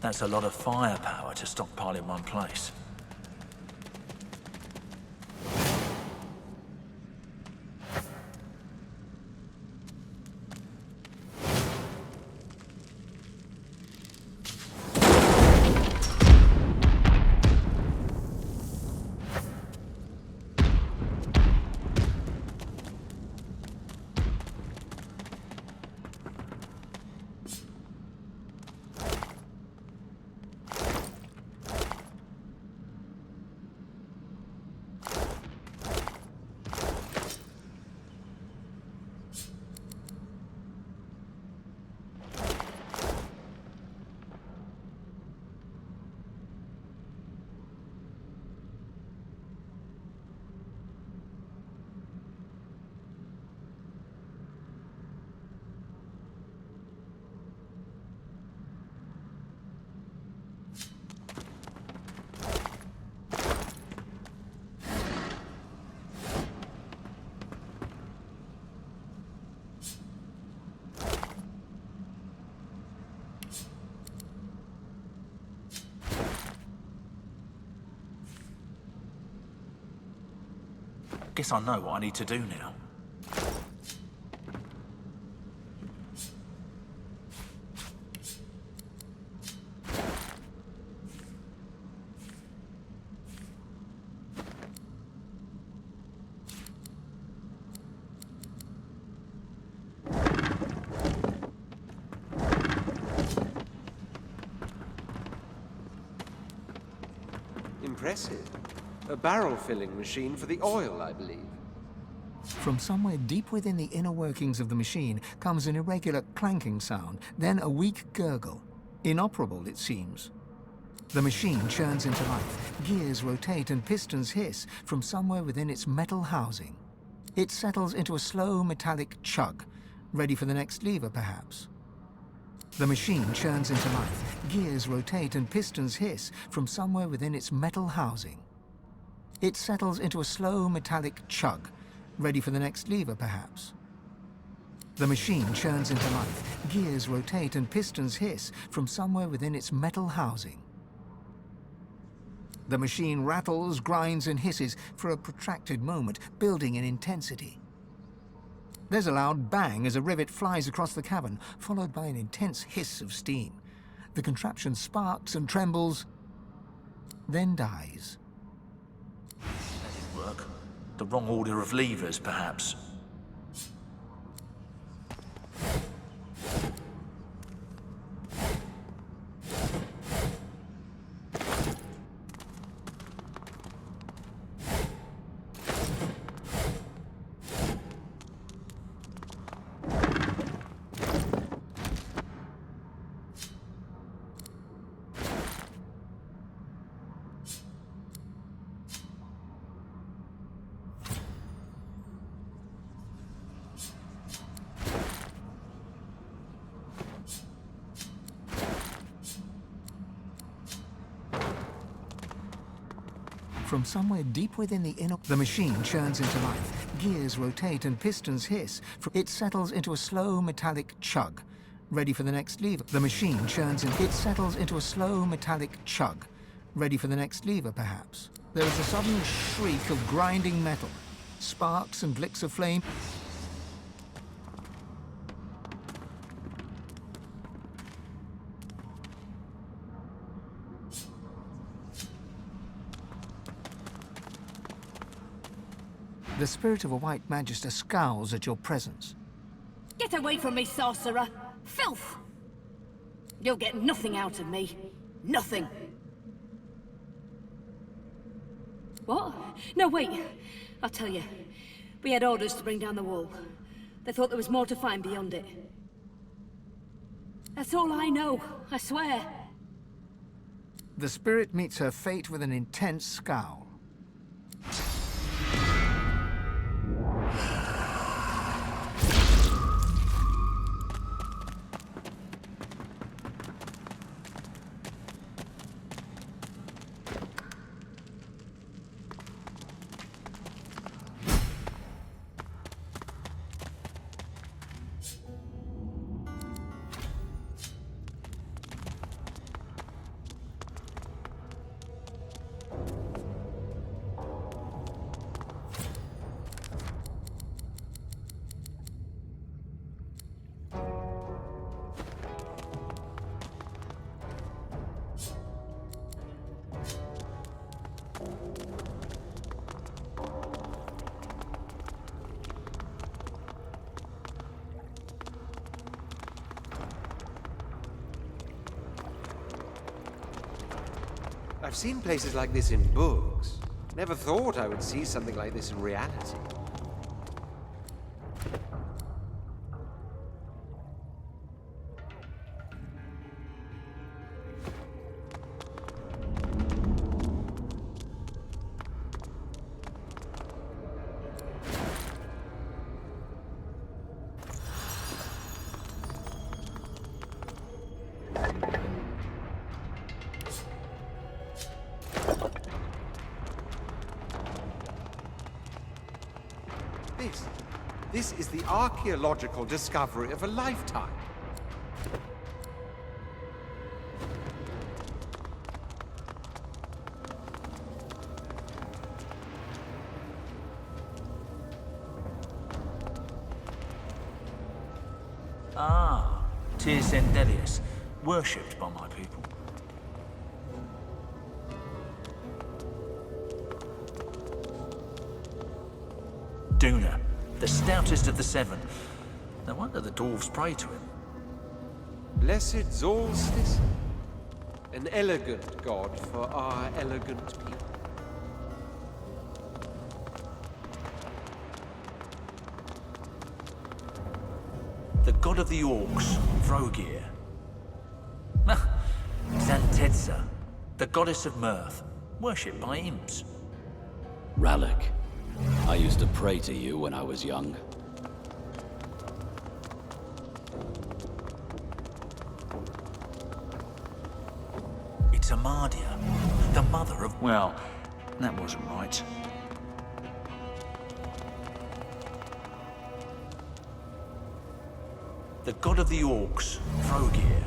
That's a lot of firepower to stockpile in one place. Guess I know what I need to do now. Impressive. A barrel-filling machine for the oil, I believe. From somewhere deep within the inner workings of the machine comes an irregular clanking sound, then a weak gurgle. Inoperable, it seems. The machine churns into life. Gears rotate and pistons hiss from somewhere within its metal housing. It settles into a slow metallic chug, ready for the next lever, perhaps. The machine churns into life. Gears rotate and pistons hiss from somewhere within its metal housing. It settles into a slow metallic chug, ready for the next lever, perhaps. The machine churns into life. Gears rotate and pistons hiss from somewhere within its metal housing. The machine rattles, grinds, and hisses for a protracted moment, building in intensity. There's a loud bang as a rivet flies across the cavern, followed by an intense hiss of steam. The contraption sparks and trembles, then dies. That didn't work. The wrong order of levers, perhaps. From somewhere deep within the inner... The machine churns into life. Gears rotate and pistons hiss. It settles into a slow metallic chug, ready for the next lever. The machine churns and it settles into a slow metallic chug, ready for the next lever, perhaps. There is a sudden shriek of grinding metal, sparks and licks of flame. The spirit of a white magister scowls at your presence. Get away from me, sorcerer! Filth! You'll get nothing out of me. Nothing. What? No, wait. I'll tell you. We had orders to bring down the wall. They thought there was more to find beyond it. That's all I know, I swear. The spirit meets her fate with an intense scowl. I've seen places like this in books. Never thought I would see something like this in reality. This is the archaeological discovery of a lifetime. Ah, Sendelius, worshipped by my people. Duna, the stoutest of the seven. No wonder the dwarves pray to him. Blessed Solstice, an elegant god for our elegant people. The god of the orcs, Vrogir. Xantedza, the goddess of mirth, worshipped by imps. Rallic. I used to pray to you when I was young. It's Amadia, the mother of... Well, that wasn't right. The god of the orcs, Vrogir.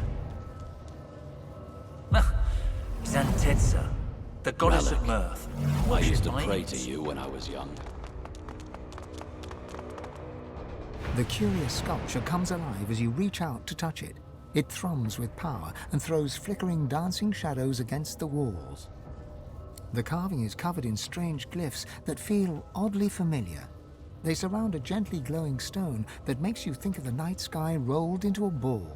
Xantedza, the goddess of Rallic. mirth. I used to worshipped by pray imps. to you when I was young. The curious sculpture comes alive as you reach out to touch it. It thrums with power and throws flickering, dancing shadows against the walls. The carving is covered in strange glyphs that feel oddly familiar. They surround a gently glowing stone that makes you think of the night sky rolled into a ball.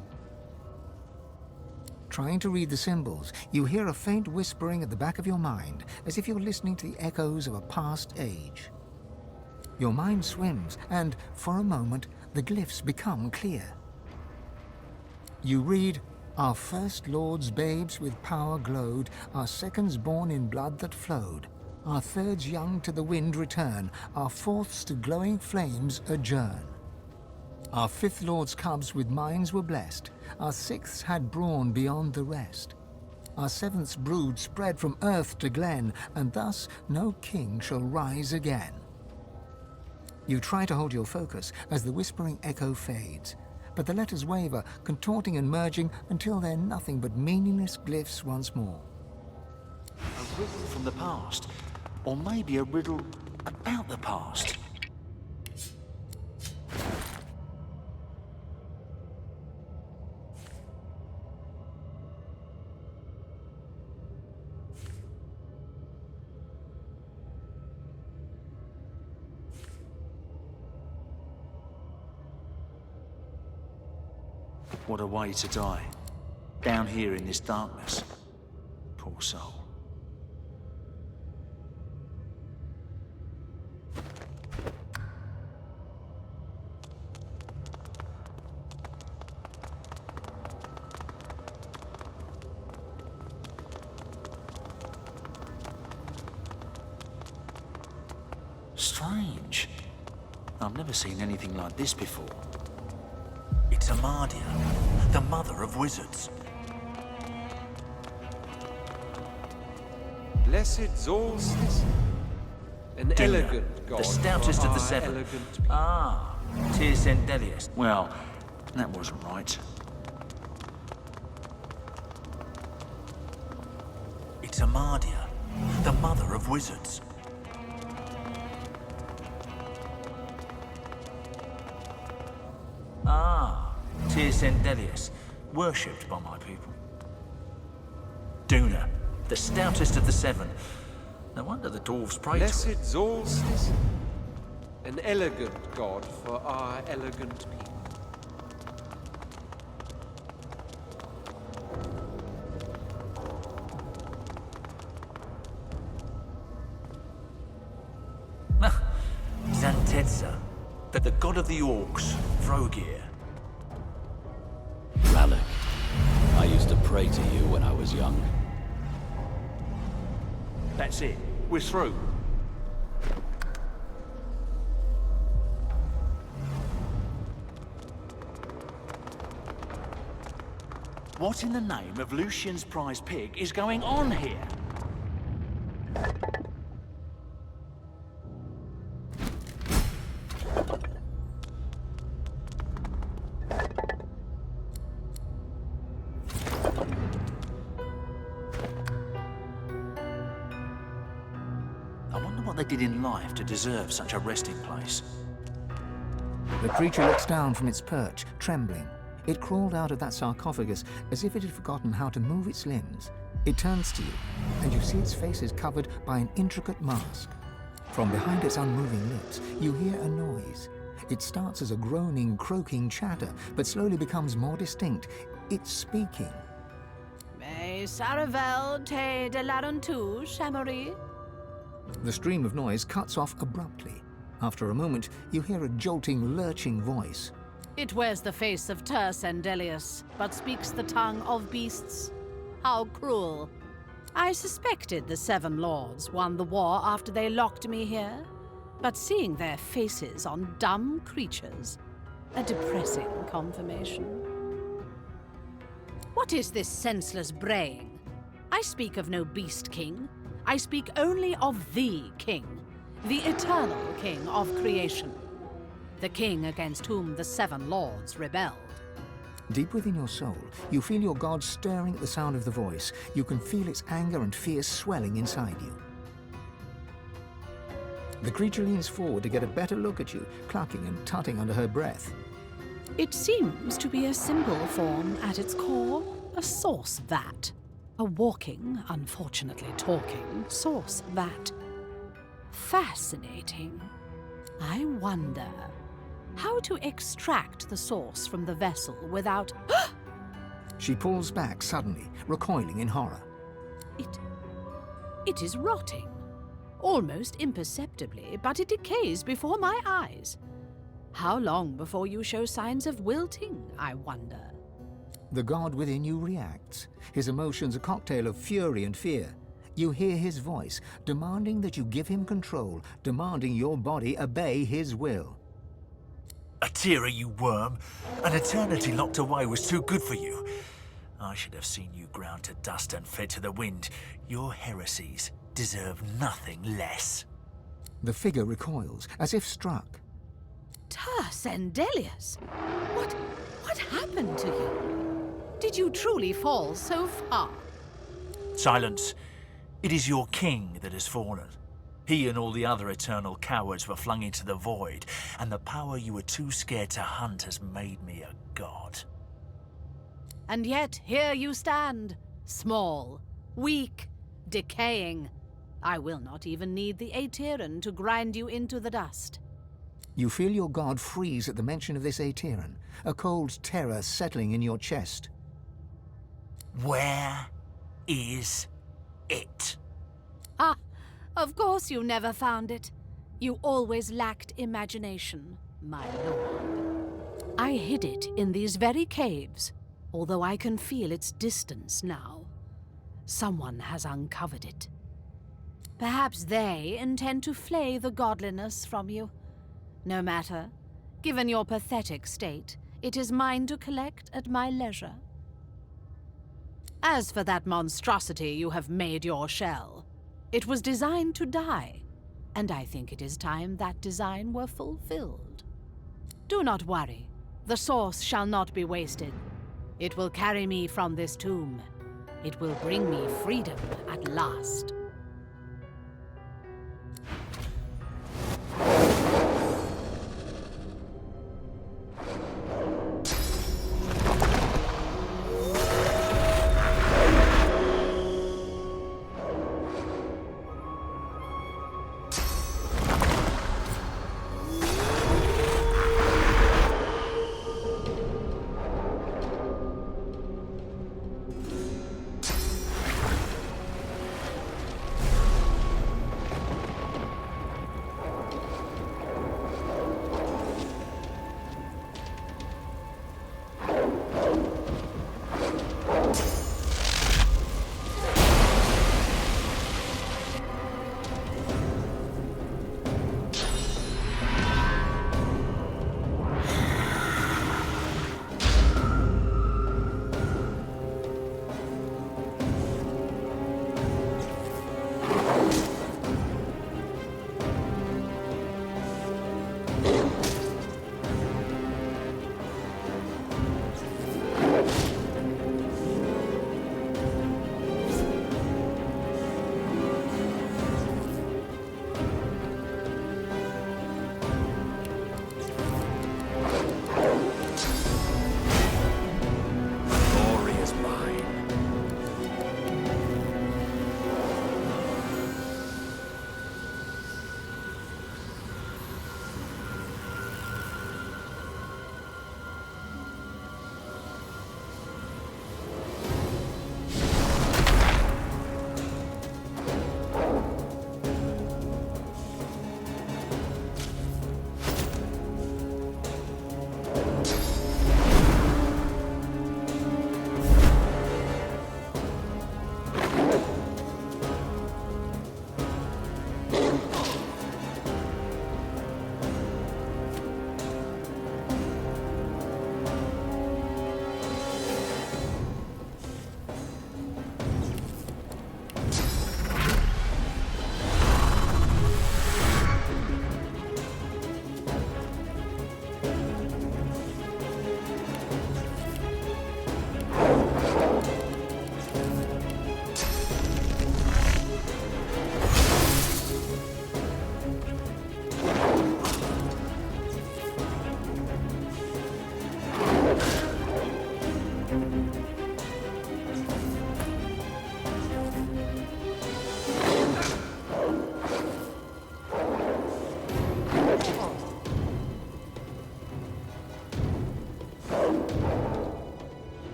Trying to read the symbols, you hear a faint whispering at the back of your mind, as if you're listening to the echoes of a past age. Your mind swims, and for a moment, the glyphs become clear. You read, "Our first lords babes with power glowed, our seconds born in blood that flowed. Our thirds young to the wind return, our fourths to glowing flames adjourn. Our fifth lord's cubs with minds were blessed, our sixths had brawn beyond the rest. Our seventh's brood spread from earth to glen, and thus no king shall rise again." You try to hold your focus as the whispering echo fades, but the letters waver, contorting and merging until they're nothing but meaningless glyphs once more. A riddle from the past. Or maybe a riddle about the past. What a way to die. Down here in this darkness. Poor soul. Strange. I've never seen anything like this before. It's Amadia, the mother of wizards. Blessed Solstice, an Duna, elegant god the stoutest for of the our seven. elegant people. Ah, Sendelius. Well, that wasn't right. It's Amadia, the mother of wizards. Ah, Sendelius, worshipped by my people. Duna, the stoutest of the seven. No wonder the dwarves pray to him. Blessed Solstice, an elegant god for our elegant people. Tedza, the god of the orcs, Vrogir. Rallic, I used to pray to you when I was young. That's it. We're through. What in the name of Lucian's prize pig is going on here? I wonder what they did in life to deserve such a resting place. The creature looks down from its perch, trembling. It crawled out of that sarcophagus as if it had forgotten how to move its limbs. It turns to you, and you see its face is covered by an intricate mask. From behind its unmoving lips, you hear a noise. It starts as a groaning, croaking chatter, but slowly becomes more distinct. It's speaking. Mais Saravel te de larontu, Shamory? The stream of noise cuts off abruptly. After a moment, you hear a jolting, lurching voice. It wears the face of Ter Sendelius, but speaks the tongue of beasts. How cruel. I suspected the Seven Lords won the war after they locked me here, but seeing their faces on dumb creatures, a depressing confirmation. What is this senseless braying? I speak of no beast king. I speak only of the king, the eternal king of creation. The king against whom the Seven Lords rebelled. Deep within your soul, you feel your god stirring at the sound of the voice. You can feel its anger and fear swelling inside you. The creature leans forward to get a better look at you, clucking and tutting under her breath. It seems to be a simple form at its core, a sauce vat. A walking, unfortunately talking, sauce vat. Fascinating. I wonder how to extract the sauce from the vessel without... She pulls back suddenly, recoiling in horror. It is rotting. Almost imperceptibly, but it decays before my eyes. How long before you show signs of wilting, I wonder? The god within you reacts, his emotions a cocktail of fury and fear. You hear his voice, demanding that you give him control, demanding your body obey his will. Atira, you worm! An eternity locked away was too good for you. I should have seen you ground to dust and fed to the wind. Your heresies deserve nothing less. The figure recoils, as if struck. Ter Sendelius! What happened to you? Did you truly fall so far? Silence. It is your king that has fallen. He and all the other eternal cowards were flung into the void, and the power you were too scared to hunt has made me a god. And yet here you stand, small, weak, decaying. I will not even need the Aeteran to grind you into the dust. You feel your god freeze at the mention of this Aeteran, a cold terror settling in your chest. Where is it? Ah, of course you never found it. You always lacked imagination, my lord. I hid it in these very caves, although I can feel its distance now. Someone has uncovered it. Perhaps they intend to flay the godliness from you. No matter. Given your pathetic state, it is mine to collect at my leisure. As for that monstrosity you have made your shell, it was designed to die, and I think it is time that design were fulfilled. Do not worry. The source shall not be wasted. It will carry me from this tomb. It will bring me freedom at last. Glory is mine.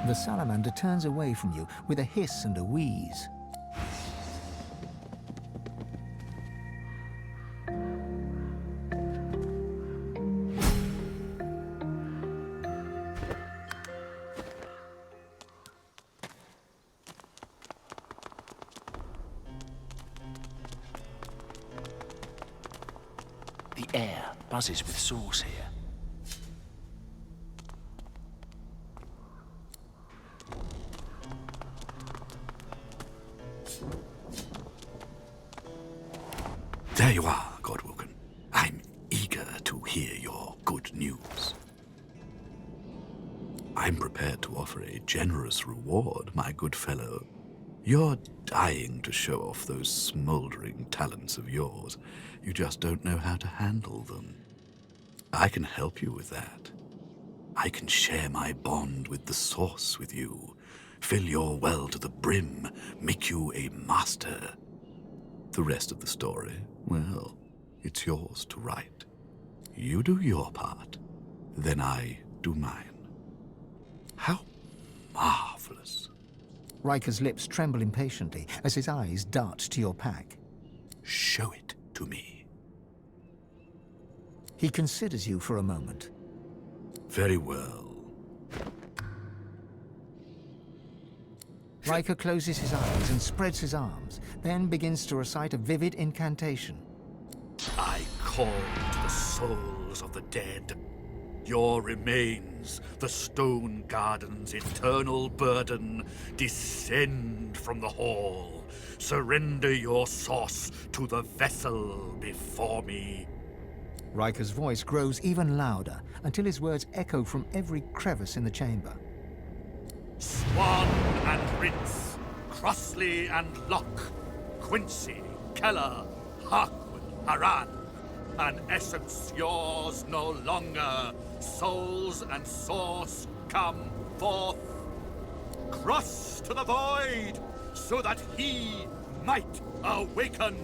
The salamander turns away from you with a hiss and a wheeze. The air buzzes with sauce here. There you are, Godwoken. I'm eager to hear your good news. I'm prepared to offer a generous reward, my good fellow. You're dying to show off those smoldering talents of yours. You just don't know how to handle them. I can help you with that. I can share my bond with the Source with you, fill your well to the brim, make you a master. The rest of the story, well, it's yours to write. You do your part, then I do mine. How marvelous. Riker's lips tremble impatiently as his eyes dart to your pack. Show it to me. He considers you for a moment. Very well. Riker closes his eyes and spreads his arms, then begins to recite a vivid incantation. I call to the souls of the dead. Your remains, the Stone Garden's eternal burden, descend from the hall. Surrender your source to the vessel before me. Riker's voice grows even louder until his words echo from every crevice in the chamber. Swan and Rince, Crossley and Locke, Quincy, Keller, Harkwood, Haran, an essence yours no longer. Souls and source come forth. Cross to the void, so that he might awaken.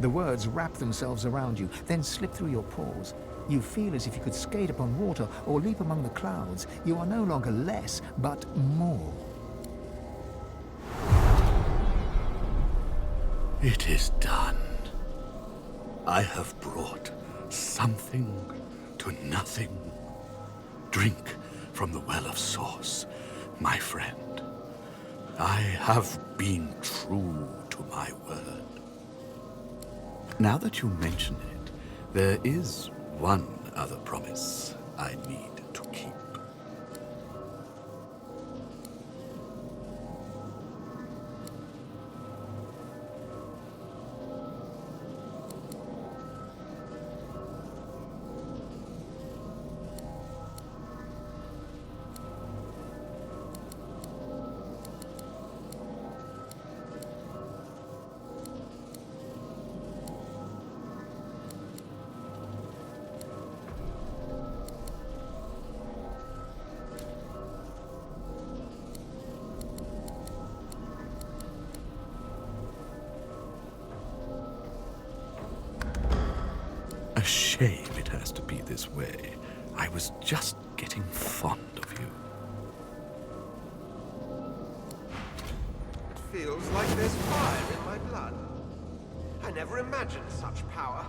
The words wrap themselves around you, then slip through your pores. You feel as if you could skate upon water or leap among the clouds. You are no longer less, but more. It is done. I have brought something to nothing. Drink from the well of source, my friend. I have been true to my word. Now that you mention it, there is one other promise I need to keep. A shame it has to be this way. I was just getting fond of you. It feels like there's fire in my blood. I never imagined such power.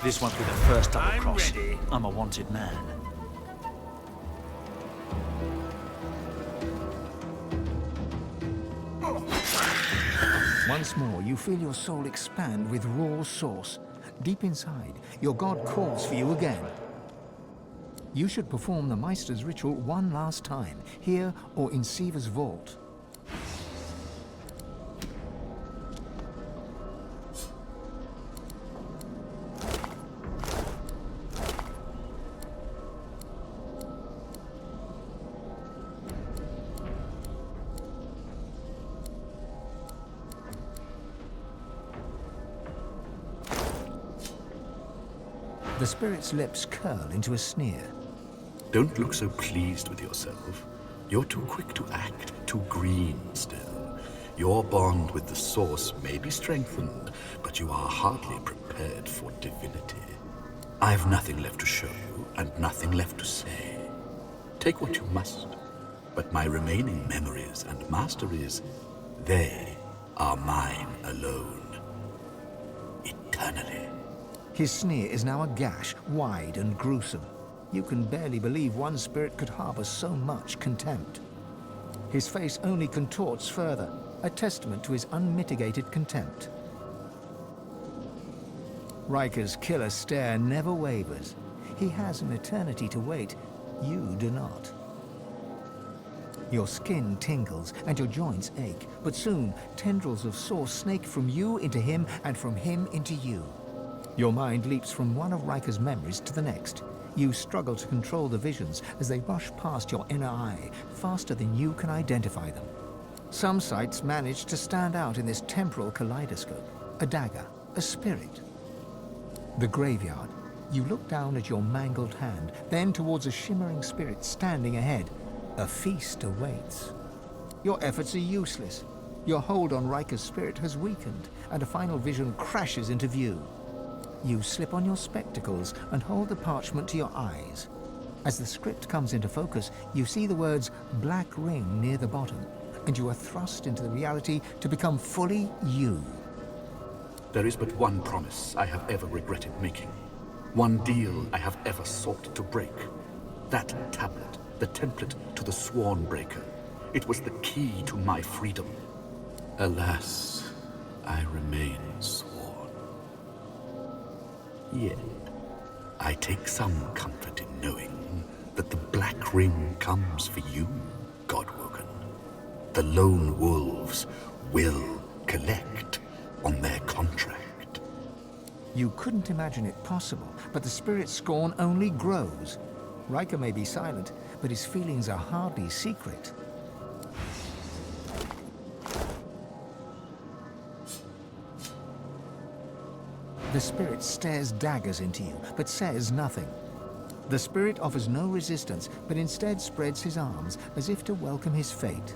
This won't be the first double I'm cross. ready. I'm a wanted man. Once more, you feel your soul expand with raw source. Deep inside, your god calls for you again. You should perform the Meister's ritual one last time, here or in Siva's vault. The spirit's lips curl into a sneer. Don't look so pleased with yourself. You're too quick to act, too green still. Your bond with the Source may be strengthened, but you are hardly prepared for divinity. I've nothing left to show you, and nothing left to say. Take what you must, but my remaining memories and masteries, they are mine alone. Eternally. His sneer is now a gash, wide and gruesome. You can barely believe one spirit could harbor so much contempt. His face only contorts further, a testament to his unmitigated contempt. Riker's killer stare never wavers. He has an eternity to wait. You do not. Your skin tingles and your joints ache, but soon tendrils of Source snake from you into him and from him into you. Your mind leaps from one of Riker's memories to the next. You struggle to control the visions as they rush past your inner eye, faster than you can identify them. Some sights manage to stand out in this temporal kaleidoscope. A dagger, a spirit. The graveyard. You look down at your mangled hand, then towards a shimmering spirit standing ahead. A feast awaits. Your efforts are useless. Your hold on Riker's spirit has weakened, and a final vision crashes into view. You slip on your spectacles and hold the parchment to your eyes. As the script comes into focus, you see the words Black Ring near the bottom, and you are thrust into the reality to become fully you. There is but one promise I have ever regretted making. One deal I have ever sought to break. That tablet, the template to the Sworn Breaker. It was the key to my freedom. Alas, I remain sworn. Yet, I take some comfort in knowing that the Black Ring comes for you, Godwoken. The lone wolves will collect on their contract. You couldn't imagine it possible, but the spirit's scorn only grows. Riker may be silent, but his feelings are hardly secret. The spirit stares daggers into you, but says nothing. The spirit offers no resistance, but instead spreads his arms as if to welcome his fate.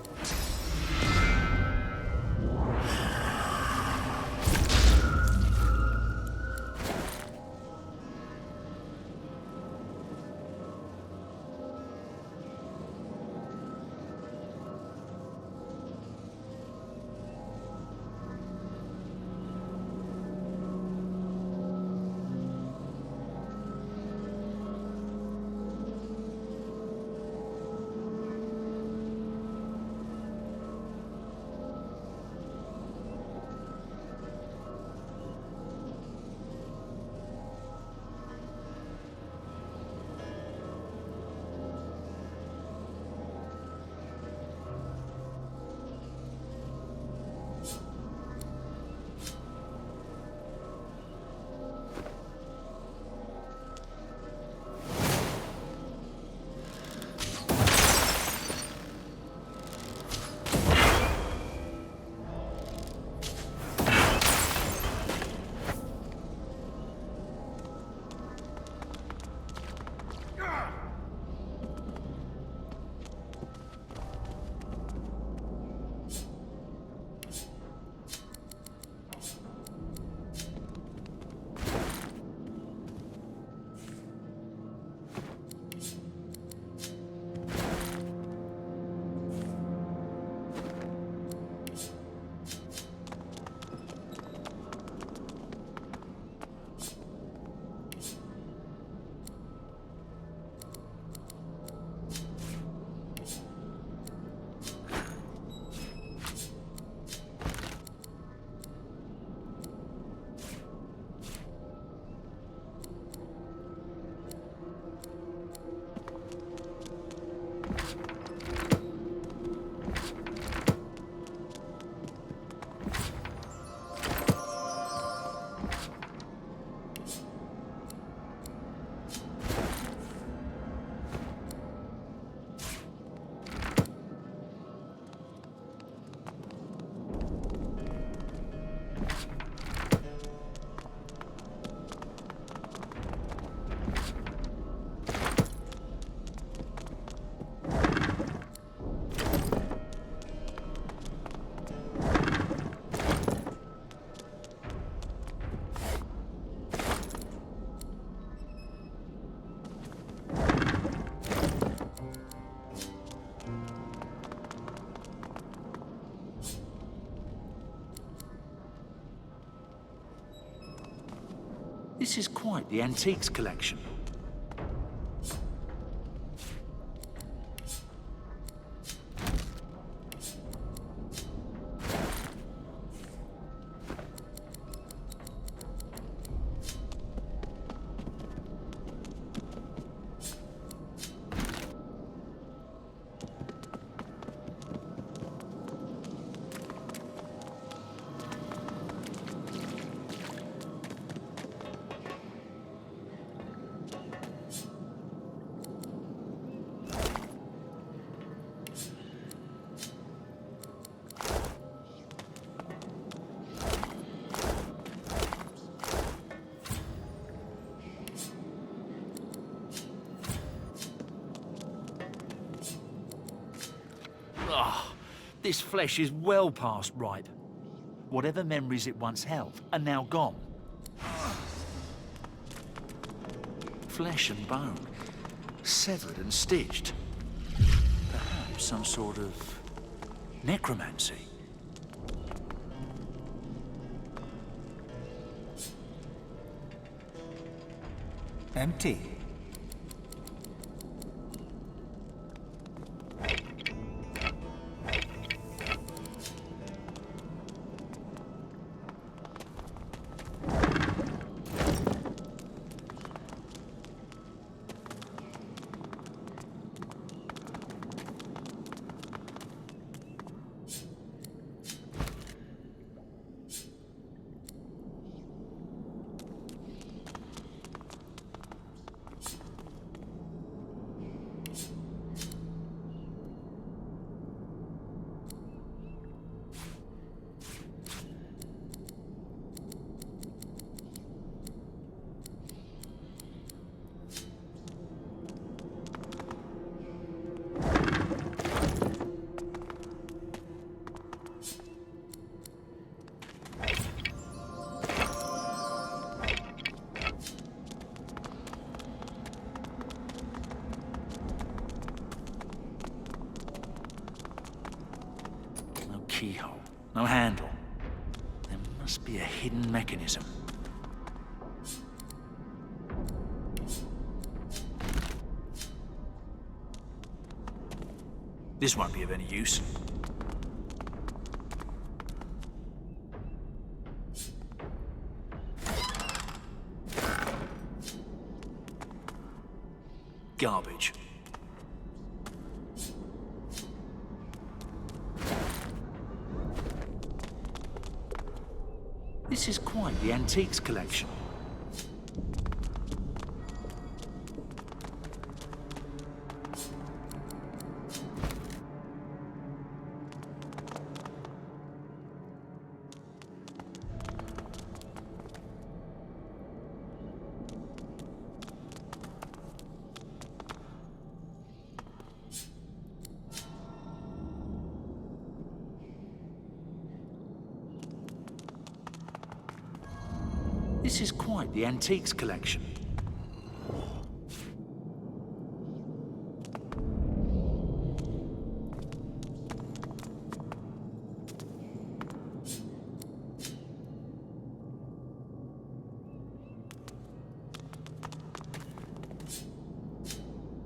This is quite the antiques collection. This flesh is well past ripe. Whatever memories it once held are now gone. Flesh and bone, severed and stitched. Perhaps some sort of necromancy. Empty. Keyhole, no handle. There must be a hidden mechanism. This won't be of any use. Garbage. This is quite the antiques collection. This is quite the antiques collection.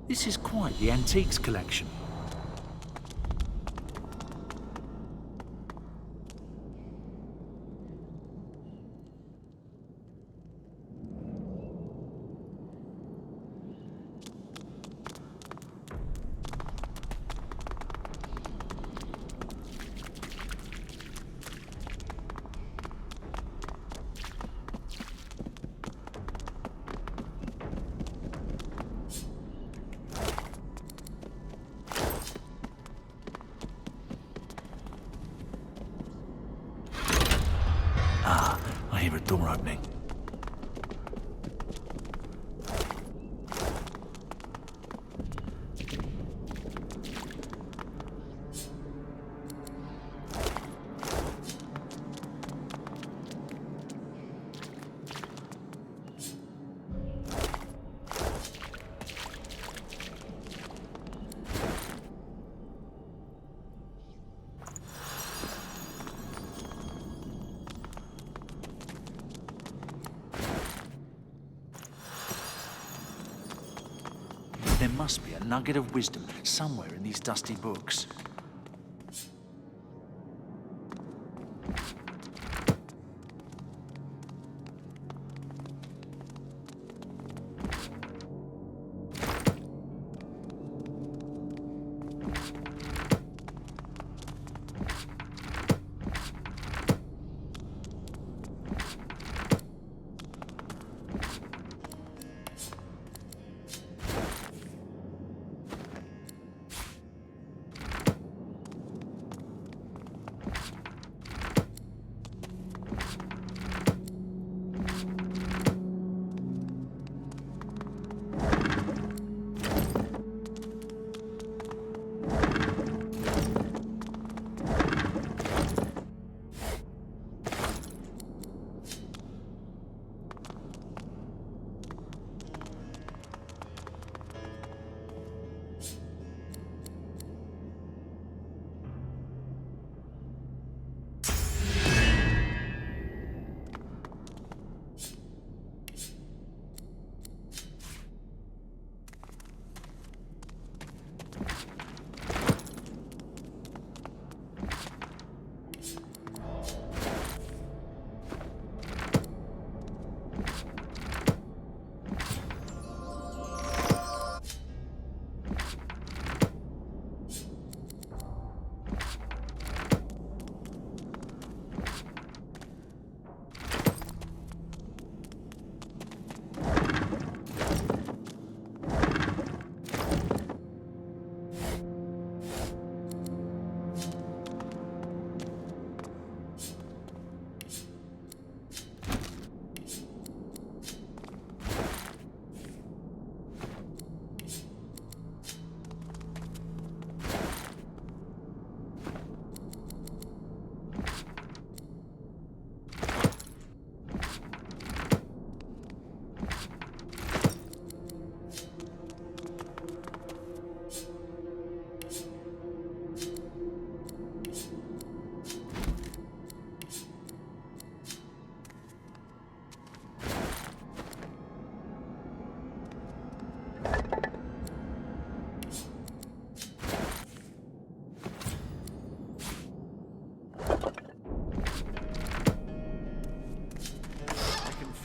This is quite the antiques collection. I hear a door opening. must be a nugget of wisdom somewhere in these dusty books.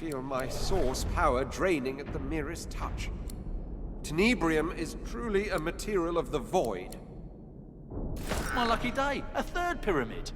Feel my source power draining at the merest touch. Tenebrium is truly a material of the void. My lucky day, a third pyramid.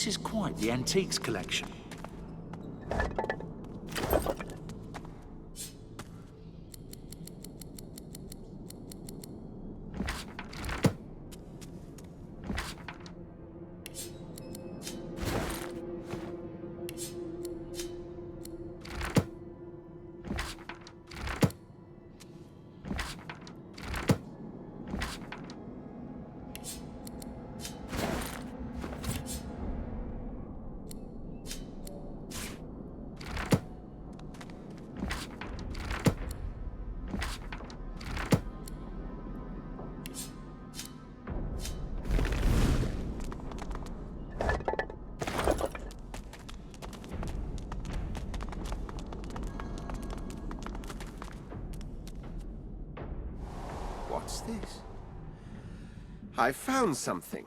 This is quite the antiques collection. What's this? I found something.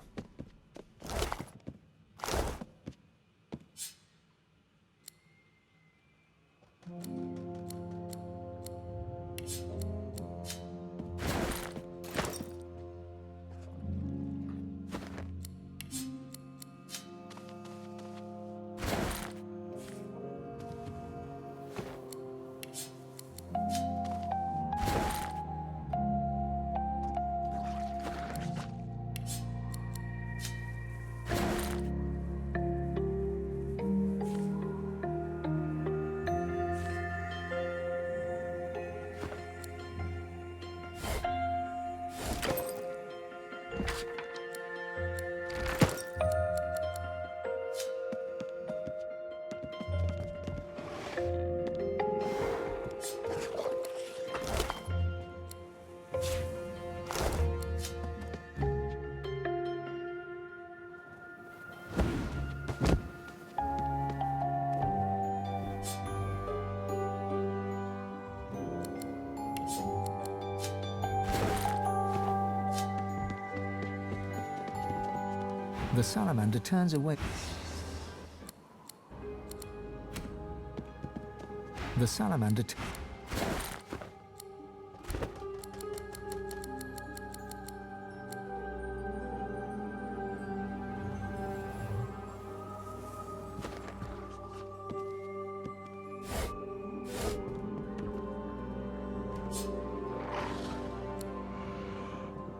The salamander turns away. The salamander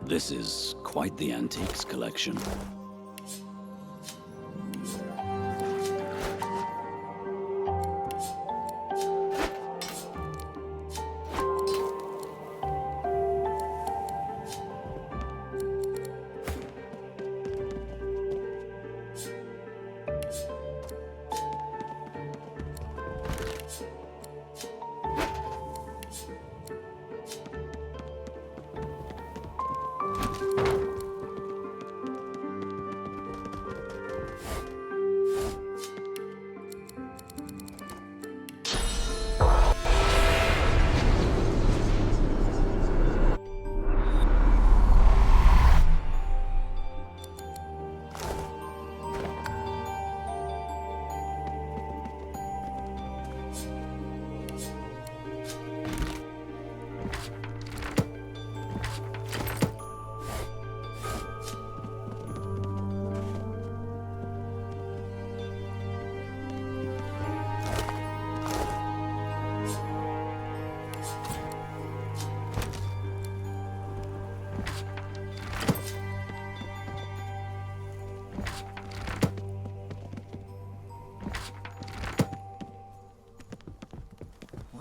This is quite the antiques collection.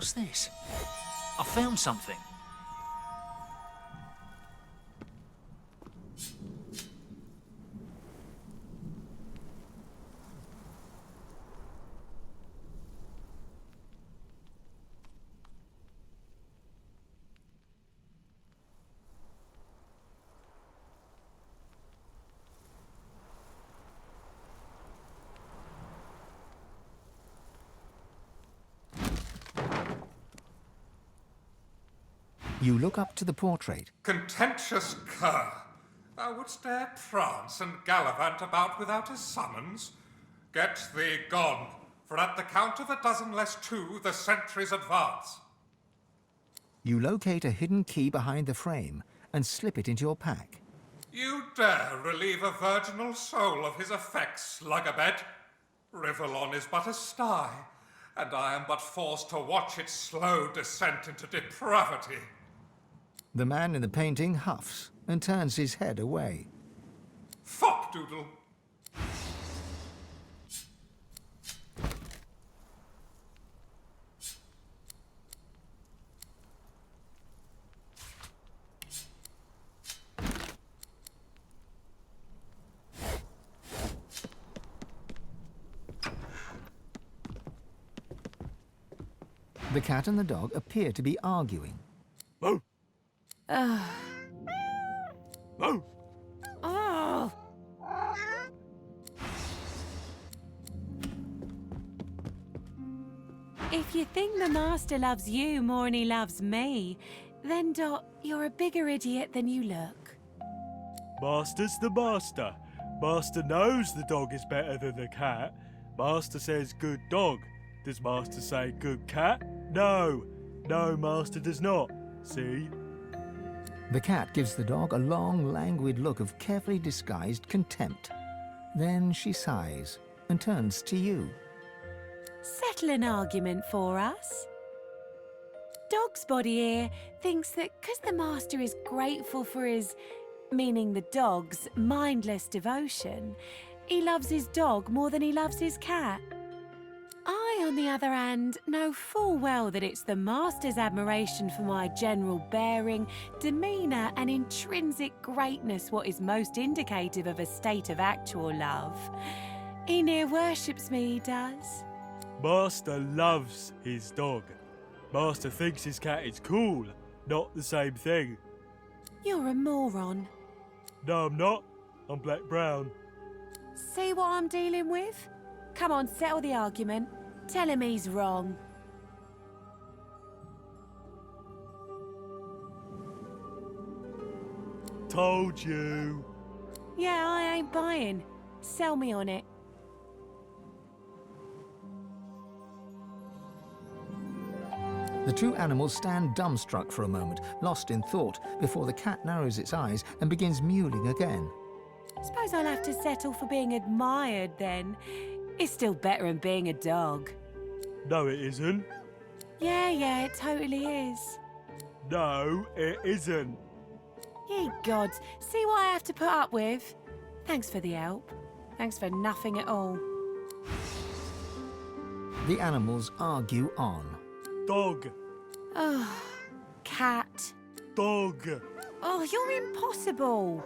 What's this? I found something. You look up to the portrait. Contentious cur! Thou wouldst dare prance and gallivant about without a summons? Get thee gone, for at the count of 12 less 2, the sentries advance. You locate a hidden key behind the frame and slip it into your pack. You dare relieve a virginal soul of his effects, Lugabed? Rivellon is but a sty, and I am but forced to watch its slow descent into depravity. The man in the painting huffs and turns his head away. Fopdoodle! The cat and the dog appear to be arguing. Oh. Oh. If you think the Master loves you more than he loves me, then Dot, you're a bigger idiot than you look. Master's the master. Master knows the dog is better than the cat. Master says good dog. Does Master say good cat? No. No, Master does not. See? The cat gives the dog a long, languid look of carefully disguised contempt. Then she sighs and turns to you. Settle an argument for us. Dog's body here thinks that because the Master is grateful for his, meaning the dog's, mindless devotion, he loves his dog more than he loves his cat. I, on the other hand, know full well that it's the Master's admiration for my general bearing, demeanour and intrinsic greatness what is most indicative of a state of actual love. He near worships me, he does. Master loves his dog. Master thinks his cat is cool, not the same thing. You're a moron. No, I'm not. I'm black-brown. See what I'm dealing with? Come on, settle the argument. Tell him he's wrong. Told you. Yeah, I ain't buying. Sell me on it. The two animals stand dumbstruck for a moment, lost in thought, before the cat narrows its eyes and begins mewling again. Suppose I'll have to settle for being admired then. It's still better than being a dog. No, it isn't. Yeah, it totally is. No, it isn't. Ye gods, see what I have to put up with? Thanks for the help. Thanks for nothing at all. The animals argue on. Dog. Oh, cat. Dog. Oh, you're impossible.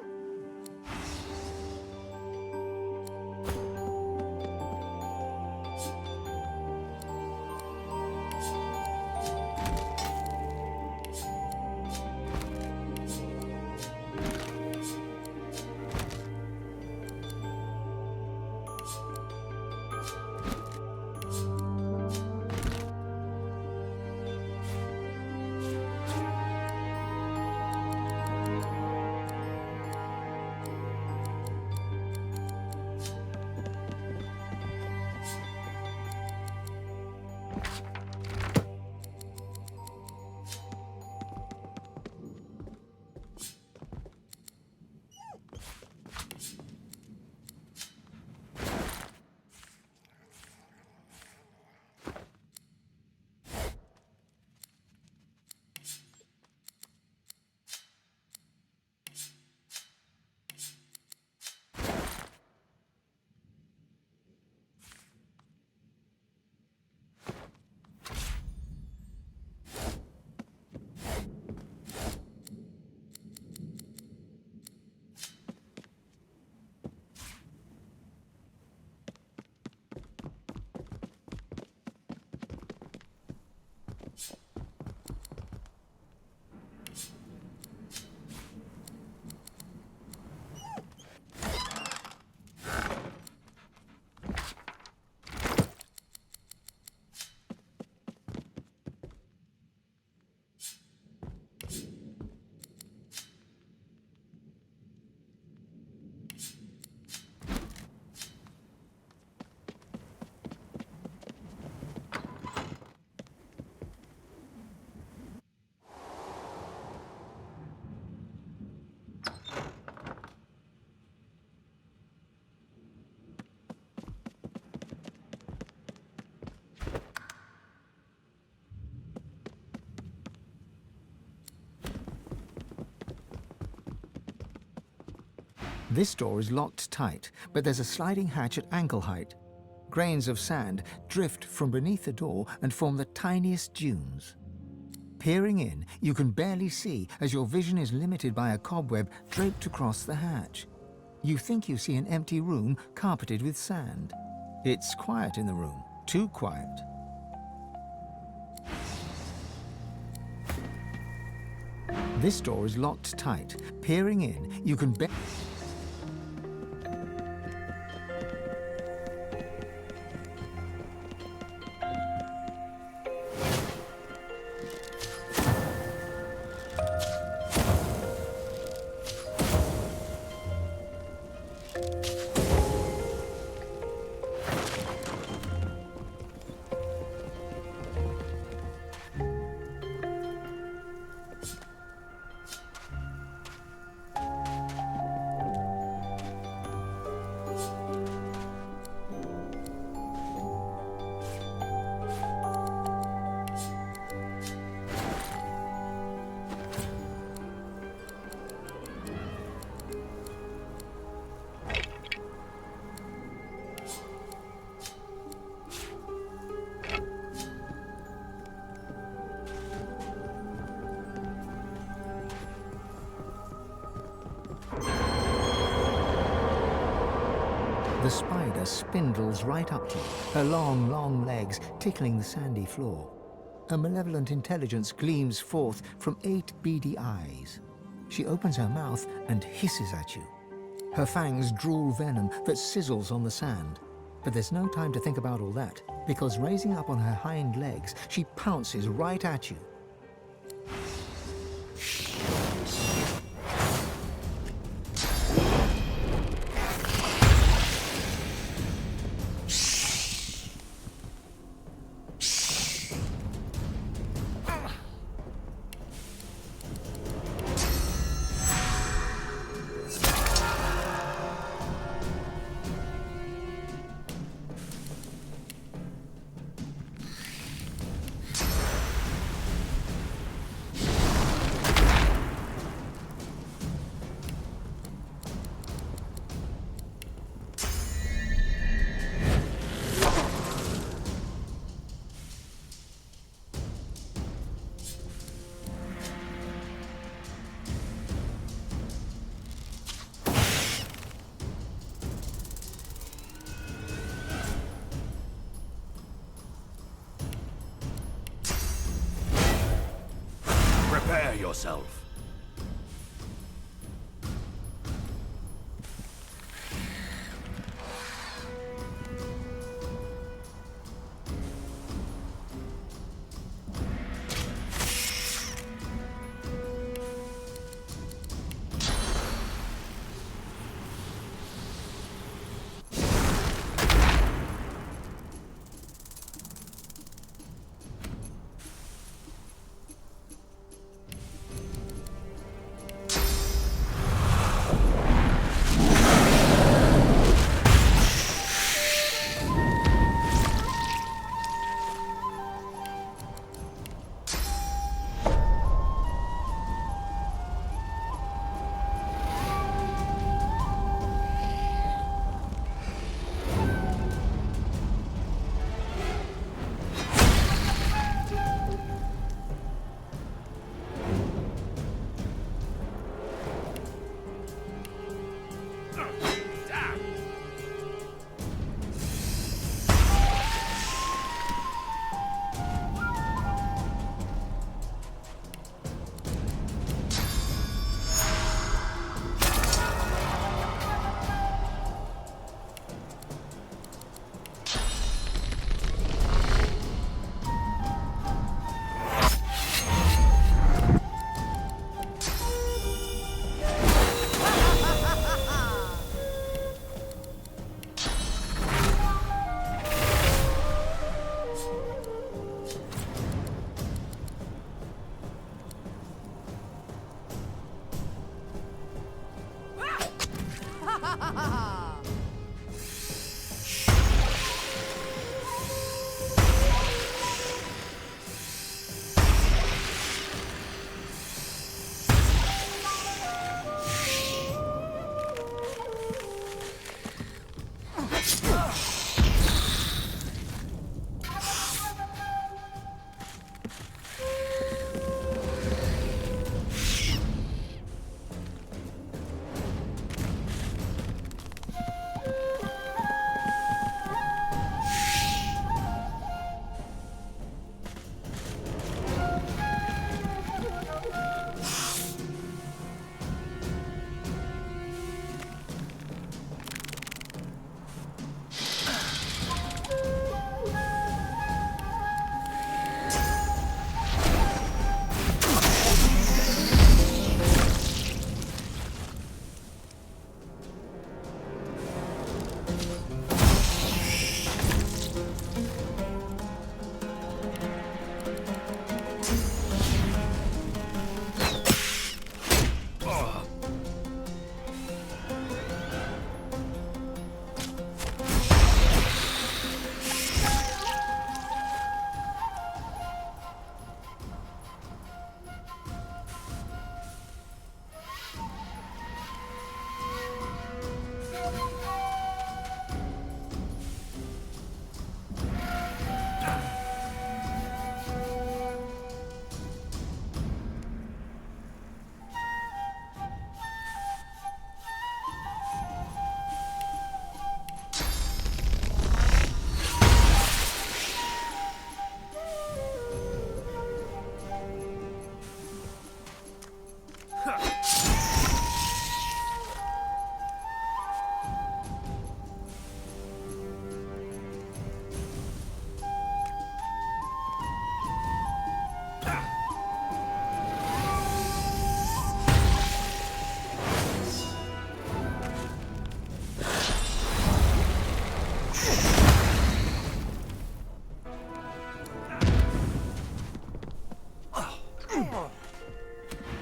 This door is locked tight, but there's a sliding hatch at ankle height. Grains of sand drift from beneath the door and form the tiniest dunes. Peering in, you can barely see as your vision is limited by a cobweb draped across the hatch. You think you see an empty room carpeted with sand. It's quiet in the room, too quiet. This door is locked tight. Peering in, you can The spider spindles right up to you, her long, long legs tickling the sandy floor. A malevolent intelligence gleams forth from 8 beady eyes. She opens her mouth and hisses at you. Her fangs drool venom that sizzles on the sand. But there's no time to think about all that, because raising up on her hind legs, she pounces right at you. Prepare yourself.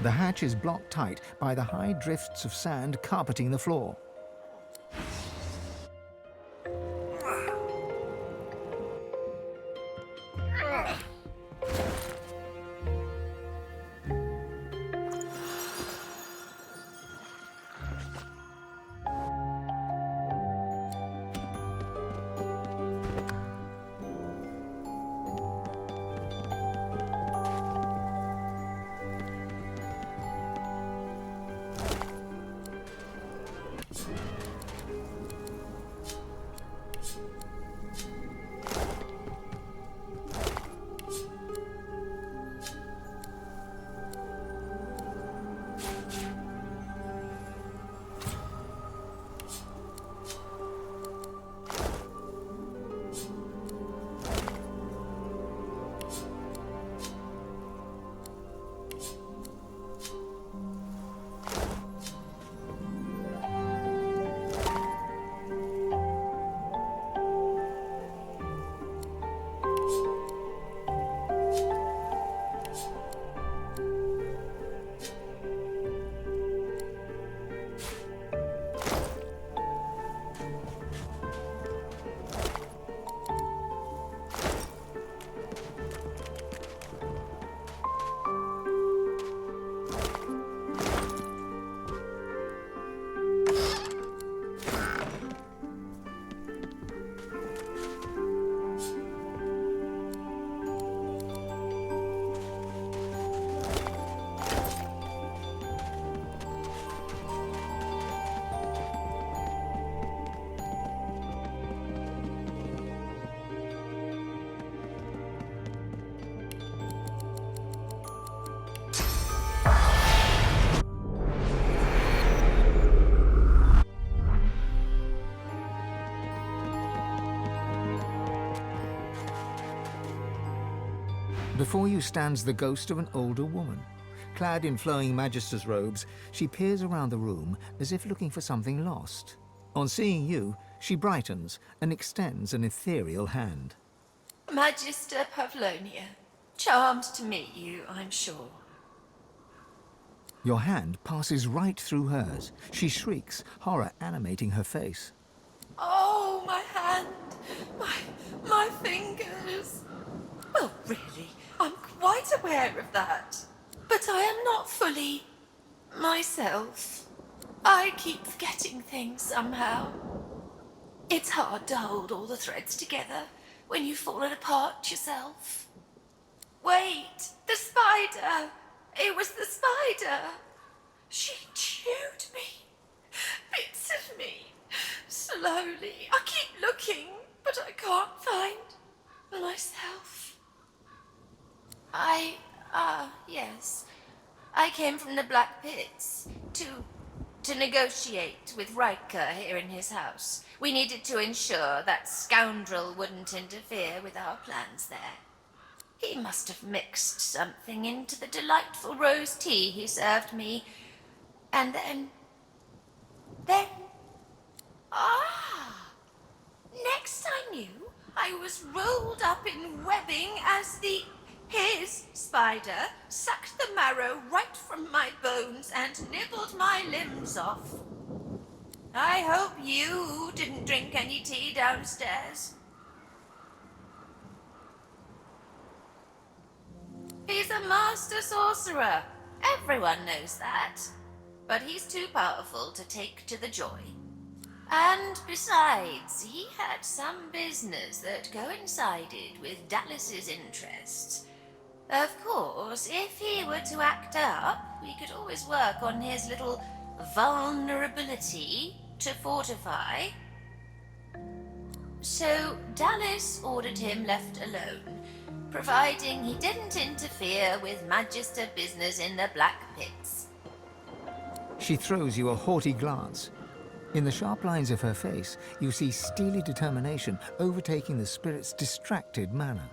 The hatch is blocked tight by the high drifts of sand carpeting the floor. Before you stands the ghost of an older woman. Clad in flowing Magister's robes, she peers around the room as if looking for something lost. On seeing you, she brightens and extends an ethereal hand. Magister Pavlonia, charmed to meet you, I'm sure. Your hand passes right through hers. She shrieks, horror animating her face. Oh, my hand, my fingers. Well, really, I'm quite aware of that. But I am not fully myself. I keep forgetting things somehow. It's hard to hold all the threads together when you've fallen apart yourself. Wait, the spider! It was the spider! She chewed me. Bits of me. Slowly. I keep looking, but I can't find myself. Yes. I came from the Black Pits to negotiate with Riker here in his house. We needed to ensure that scoundrel wouldn't interfere with our plans there. He must have mixed something into the delightful rose tea he served me. And then... Next I knew, I was rolled up in webbing as his spider sucked the marrow right from my bones and nibbled my limbs off. I hope you didn't drink any tea downstairs. He's a master sorcerer. Everyone knows that. But he's too powerful to take to the joy. And besides, he had some business that coincided with Dallas's interests. Of course, if he were to act up, we could always work on his little vulnerability to fortify. So Dallas ordered him left alone, providing he didn't interfere with Magister business in the Black Pits. She throws you a haughty glance. In the sharp lines of her face, you see steely determination overtaking the spirit's distracted manner.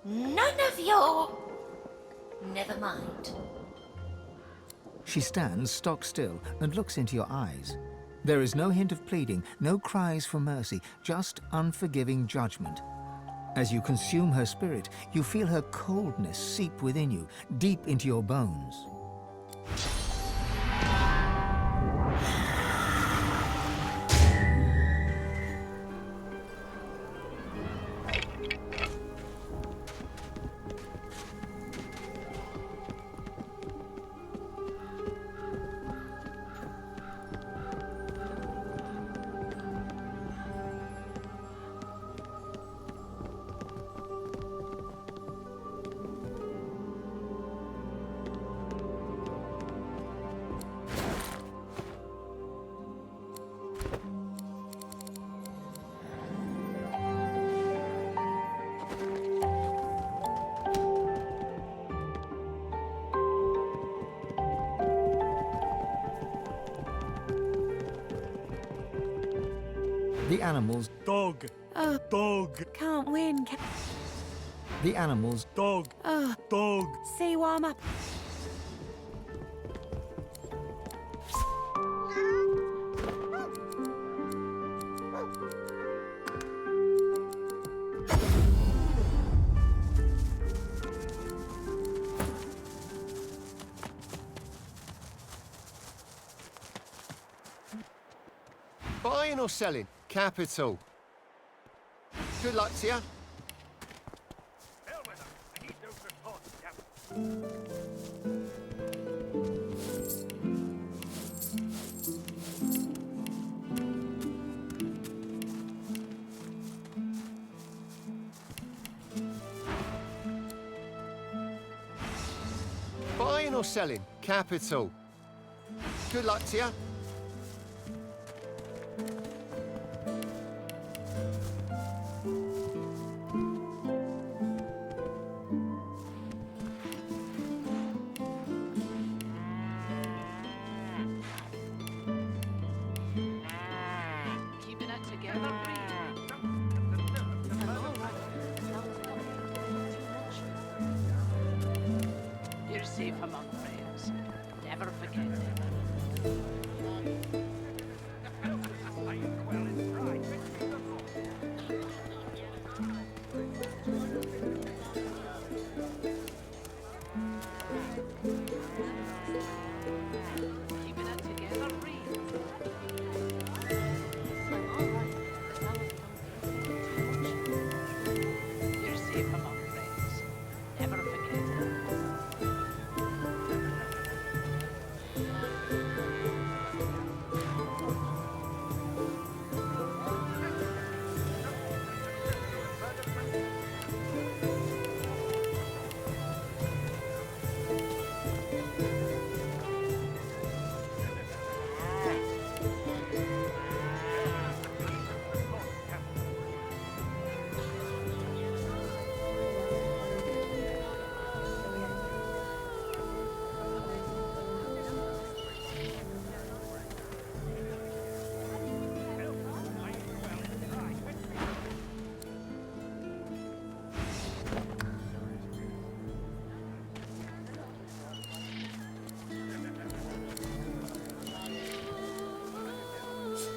None of your... Never mind. She stands stock still and looks into your eyes. There is no hint of pleading, no cries for mercy, just unforgiving judgment. As you consume her spirit, you feel her coldness seep within you, deep into your bones. The animals. Dog. Dog. Can't win. The animals. Dog. Dog. See why I'm up. Buying or selling? Capital. Good luck to you. Buying or selling? Capital. Good luck to you. Keeping it together, You're safe among friends. Never forget it. Keeping it together, You're safe among friends. Never forget it.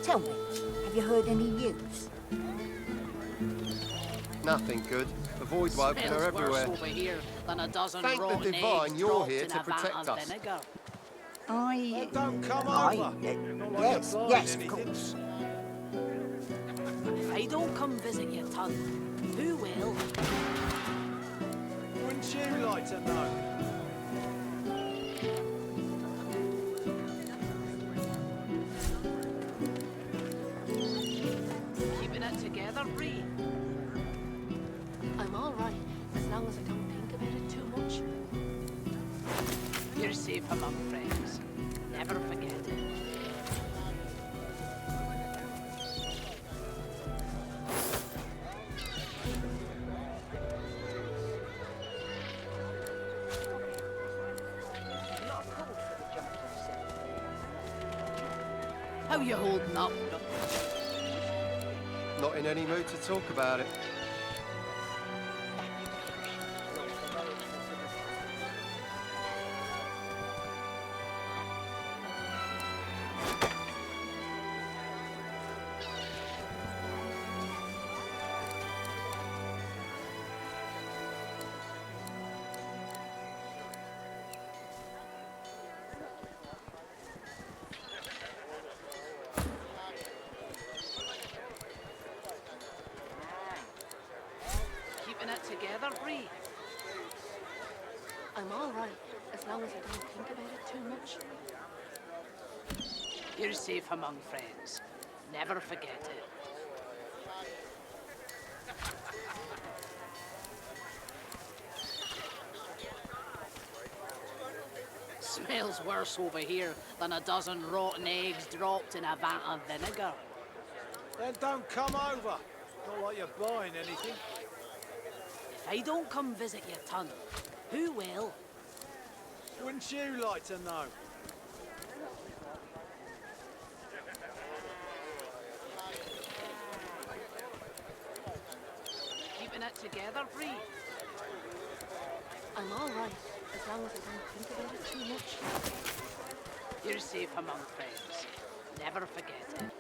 Tell me, have you heard any news? Nothing good. The void wipes Smells are everywhere. worse over here than a dozen Thank the rotten divine eggs you're dropped here in to a vat protect of us. vinegar. Don't come yes, of course. If I don't come visit you, Ton, who will? Wouldn't you like to know? Keeping it together, Bree? I'm all right, as long as I don't think about it too much. You're safe among friends. Never forget it. How you holding up? Not in any mood to talk about it. Keeping it together, Bree? I'm all right, as long as I don't think about it too much. You're safe among friends. Never forget it. Smells worse over here than a dozen rotten eggs dropped in a vat of vinegar. Then don't come over. Not like you're buying anything. If I don't come visit your tunnel, who will? Wouldn't you like to know? Keeping it together, Bree? I'm all right, as long as I don't think about it too much. You're safe among friends. Never forget it.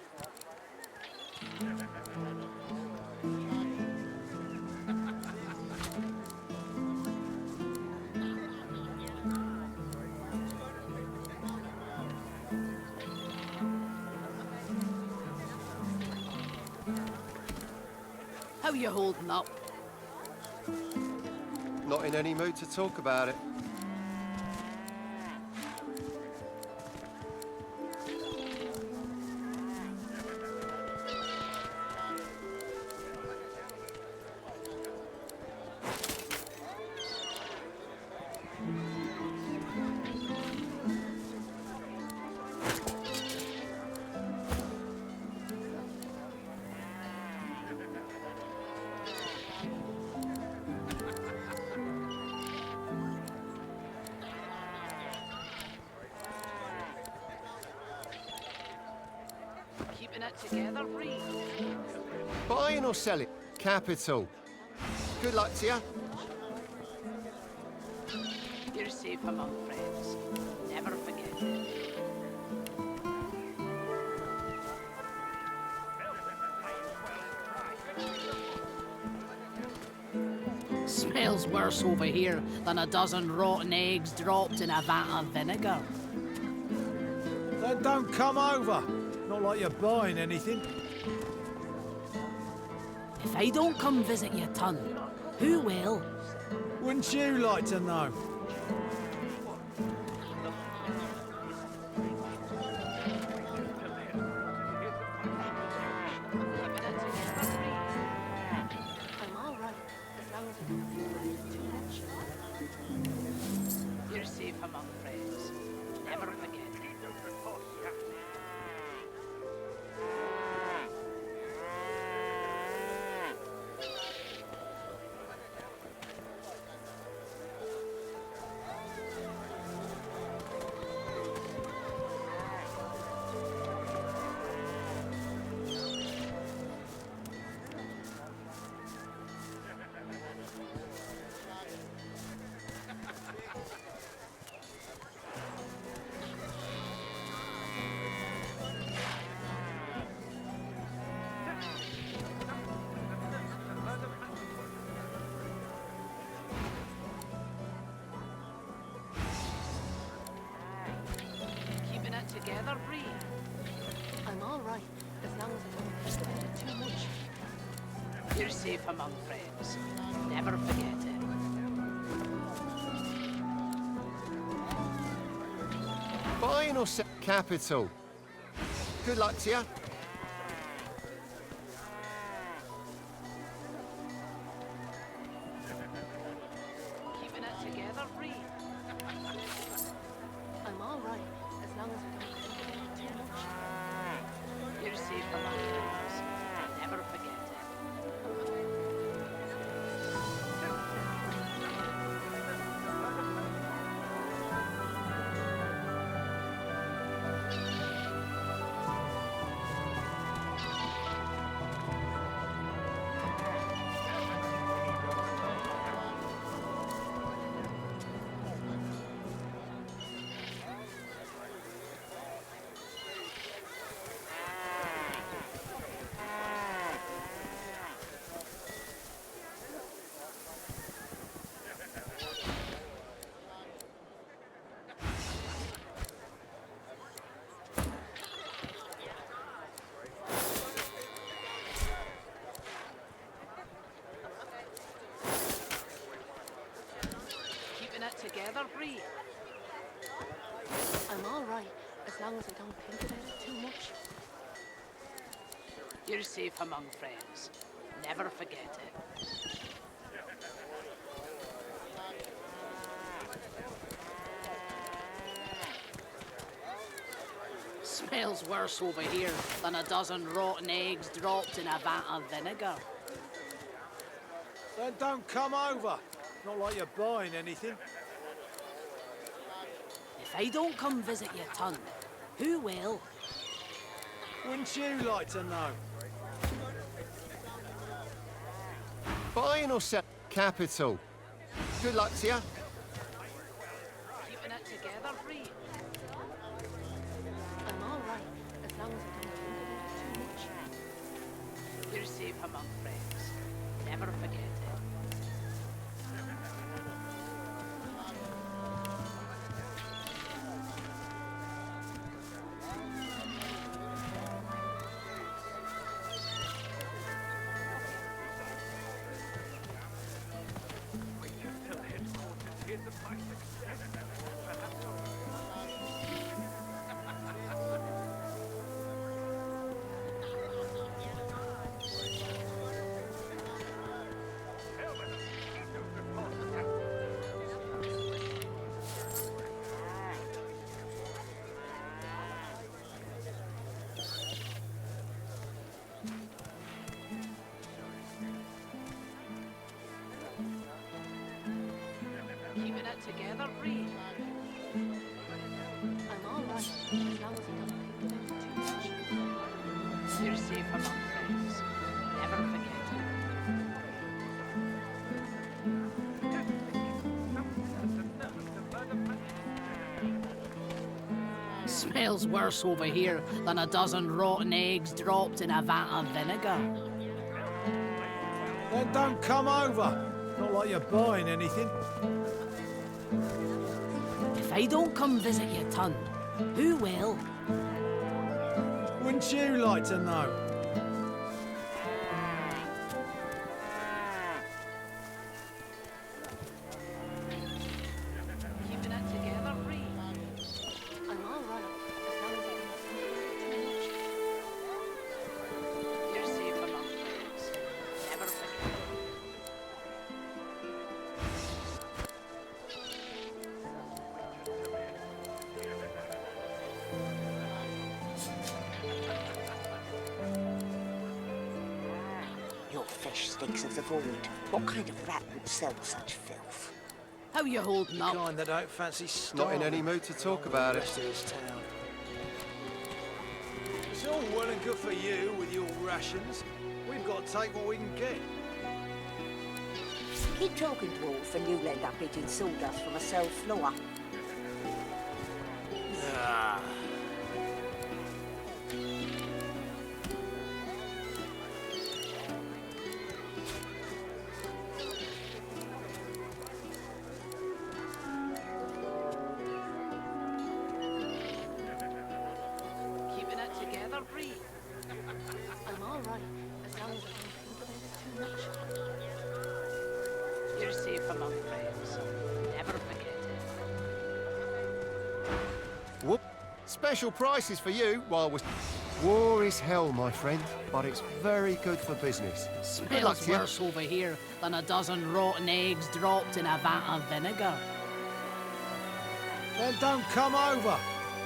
How you holding up? Not in any mood to talk about it. Keeping it together, Bree? Buying or selling? Capital. Good luck to you. You're safe among friends. Never forget it. Smells worse over here than a dozen rotten eggs dropped in a vat of vinegar. Then don't come over. Not like you're buying anything. If I don't come visit your tunnel, who will? Wouldn't you like to know? I'm all right, as long as I don't think about it too much. You're safe among friends. Never forget it. Keeping it together, Bree? I'm all right, as long as I don't think about it too much. You're safe among friends. Never forget it. Buying or selling? Capital. Good luck to you. Keeping it together, Bree? I'm all right, as long as I don't think about it too much. You're safe among friends. Never forget it. together, Bree. I'm all right, as long as I don't think about it too much. You're safe among friends. Never forget it. Smells worse over here than a dozen rotten eggs dropped in a vat of vinegar. Then don't come over. Not like you're buying anything. If I don't come visit your ton, who will? Wouldn't you like to know? Buying or selling? Capital. Good luck to you. Keeping it together, Bree. I'm all right, as long as I don't think about it too much. You're safe among friends. Never forget it. Keeping it together, Bree. I'm all right, as long as I don't think about it too much. You're safe among friends. Never forget it. Smells worse over here than a dozen rotten eggs dropped in a vat of vinegar. Then don't come over. Not like you're buying anything. If I don't come visit your ton, who will? Wouldn't you like to know? Keeping it together, Bree. I'm all right, as long as I don't think about it too much. You're safe among friends. Never forget. Your flesh stinks of the void. What kind of rat would sell such filth? How you holding up? Kind that don't fancy Not starving. in any mood to talk about it. Rest of this town. It's all well and good for you with your rations. We've got to take what we can get. Keep talking, dwarf, and you'll end up eating sawdust from a cell floor. Keeping it together, Bree. I'm all right, as long as I don't think about it too much. You're safe among friends. Never forget it. Whoop. Special prices for you while we're... War is hell, my friend, but it's very good for business. Good luck Smells to you. worse over here than a dozen rotten eggs dropped in a vat of vinegar. Then don't come over.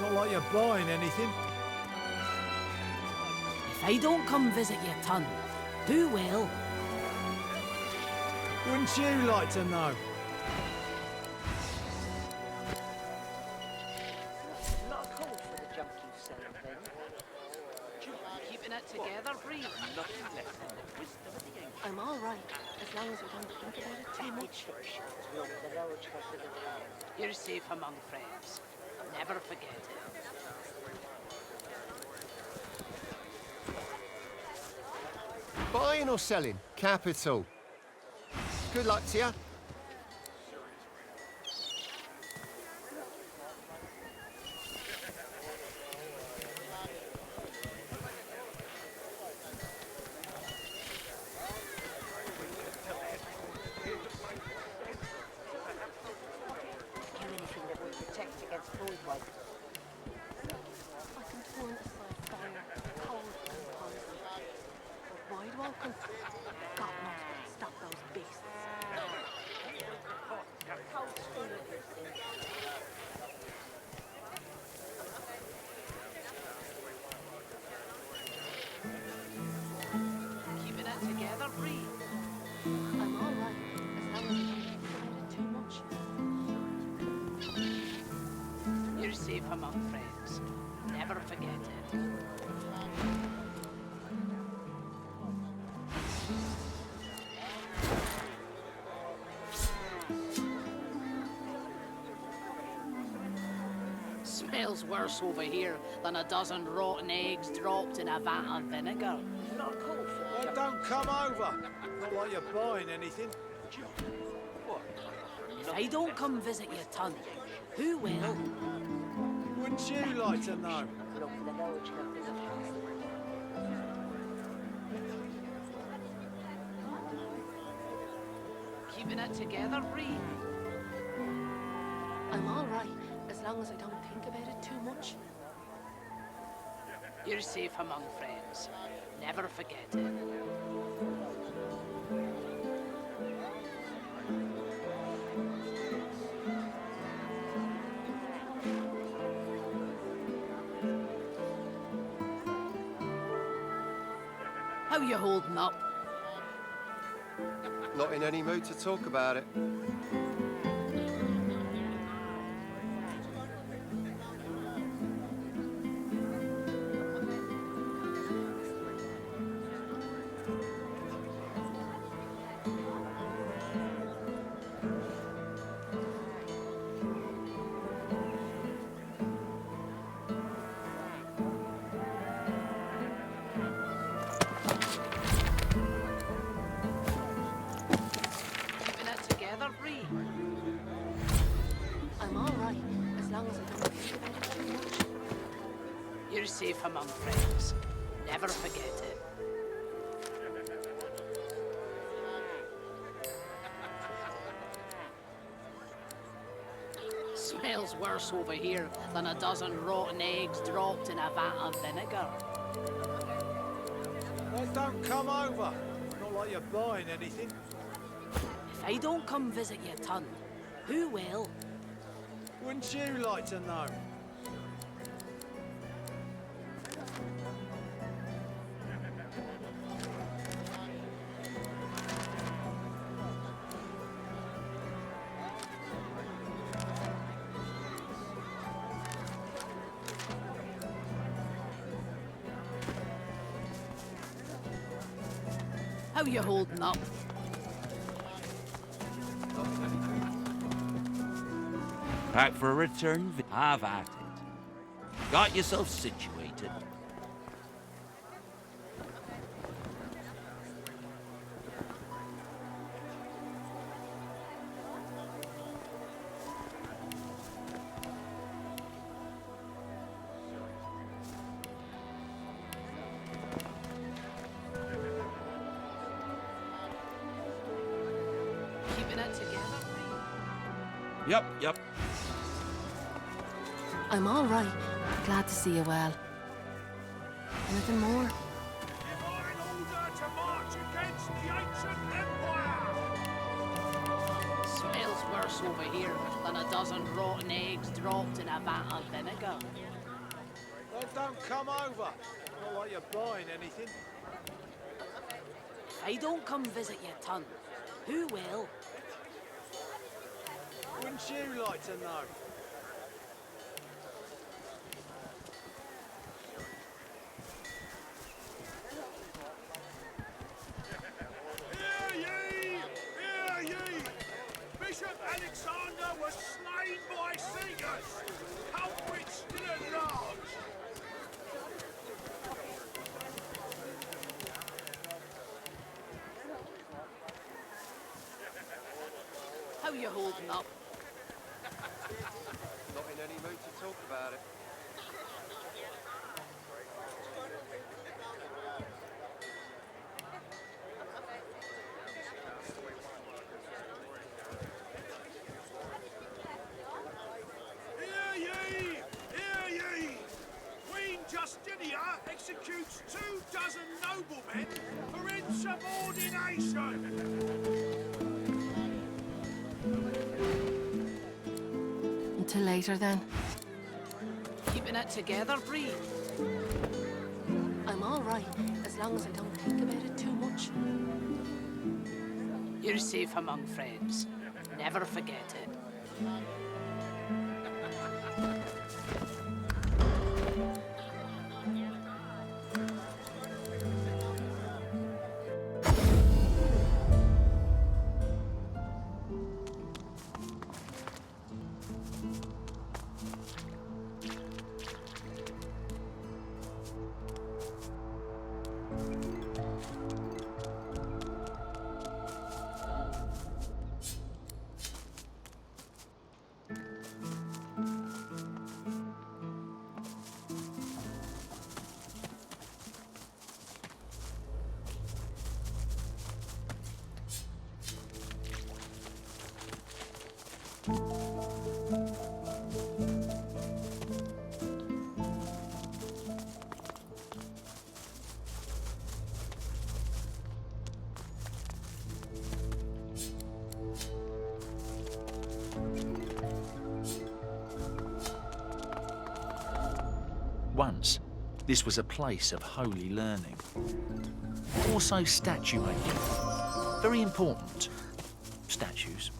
Not like you're buying anything. If I don't come visit your ton, who will? Wouldn't you like to know? Not a call for the junk you sell, then. Keeping it together, Bree. I'm all right, as long as I don't think about it too much. You're safe among friends. Never forget it. Buying or selling? Capital. Good luck to you. safe among friends. Never forget it. Smells worse over here than a dozen rotten eggs dropped in a vat of vinegar. Not cold for Well, don't come over. Not like you're buying anything. If I don't come visit your ton, who will? Wouldn't you like to know? Keeping it together, Bree? I'm all right, as long as I don't think about it too much. You're safe among friends. Never forget it. How you holding up? Not in any mood to talk about it. Keeping it together, Bree? I'm all right, as long as I don't think about it too much. You're safe among friends. Never forget it. Smells worse over here than a dozen rotten eggs dropped in a vat of vinegar. Well, don't come over. Not like you're buying anything. If I don't come visit your ton, who will? Wouldn't you like to know? How you holding up? Back for a return? Have at it. Got yourself situated. Keeping it together, Yep. I'm all right. Glad to see you well. Anything more? Smells worse over here than a dozen rotten eggs dropped in a vat of vinegar. Well, don't come over. Not like you're buying anything. If I don't come visit your ton, who will? Wouldn't you like to know? Hear ye! Hear ye! Bishop Alexander was slain by Seekers! Culprits still at large! How you holding up? Not in any mood to talk about it. Hear ye! Hear ye! Queen Justinia executes 24 noblemen for insubordination! Until later, then. Keeping it together, Bree? I'm all right, as long as I don't think about it too much. You're safe among friends. Never forget it. Once, this was a place of holy learning. Also statue making. Very important. Statues.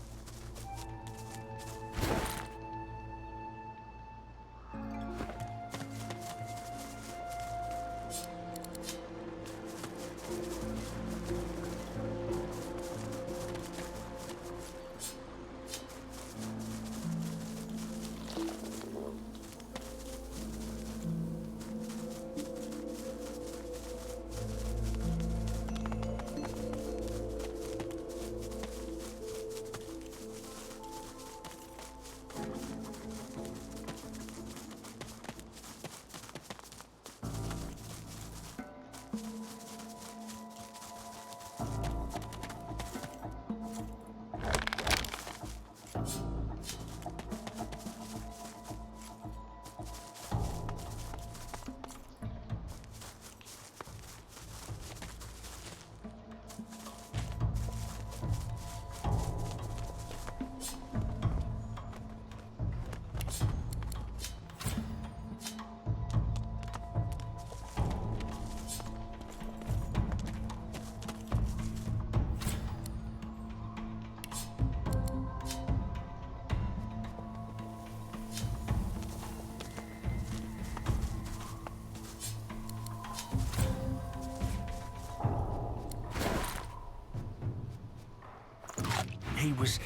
He was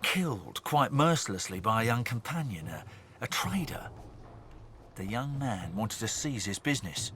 killed quite mercilessly by a young companion, a trader. The young man wanted to seize his business.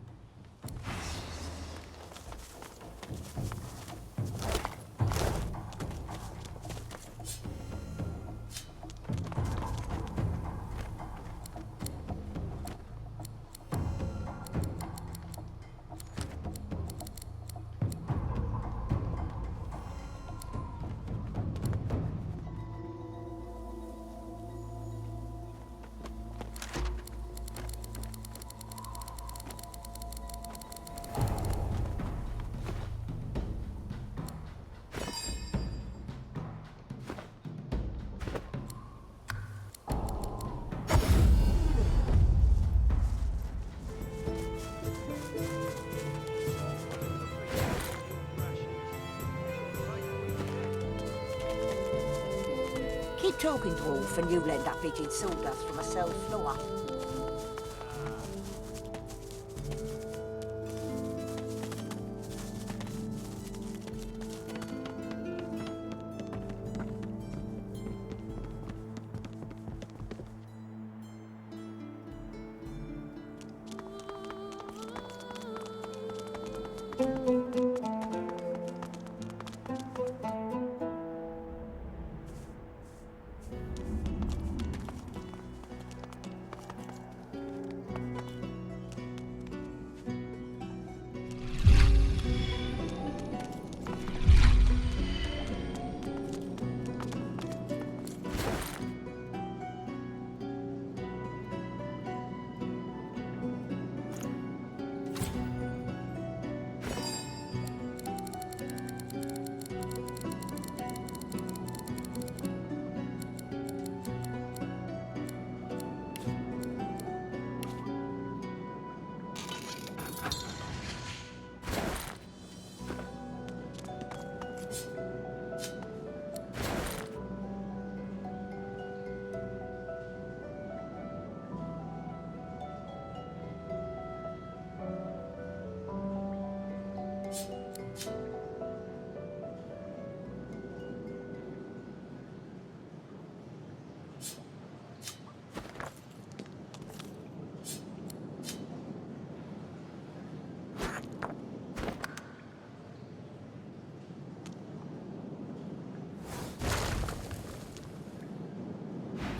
Keep talking, dwarf, and you'll end up eating sawdust from a cell floor.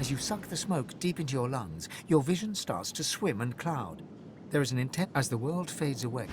As you suck the smoke deep into your lungs, your vision starts to swim and cloud. There is an intent as the world fades away.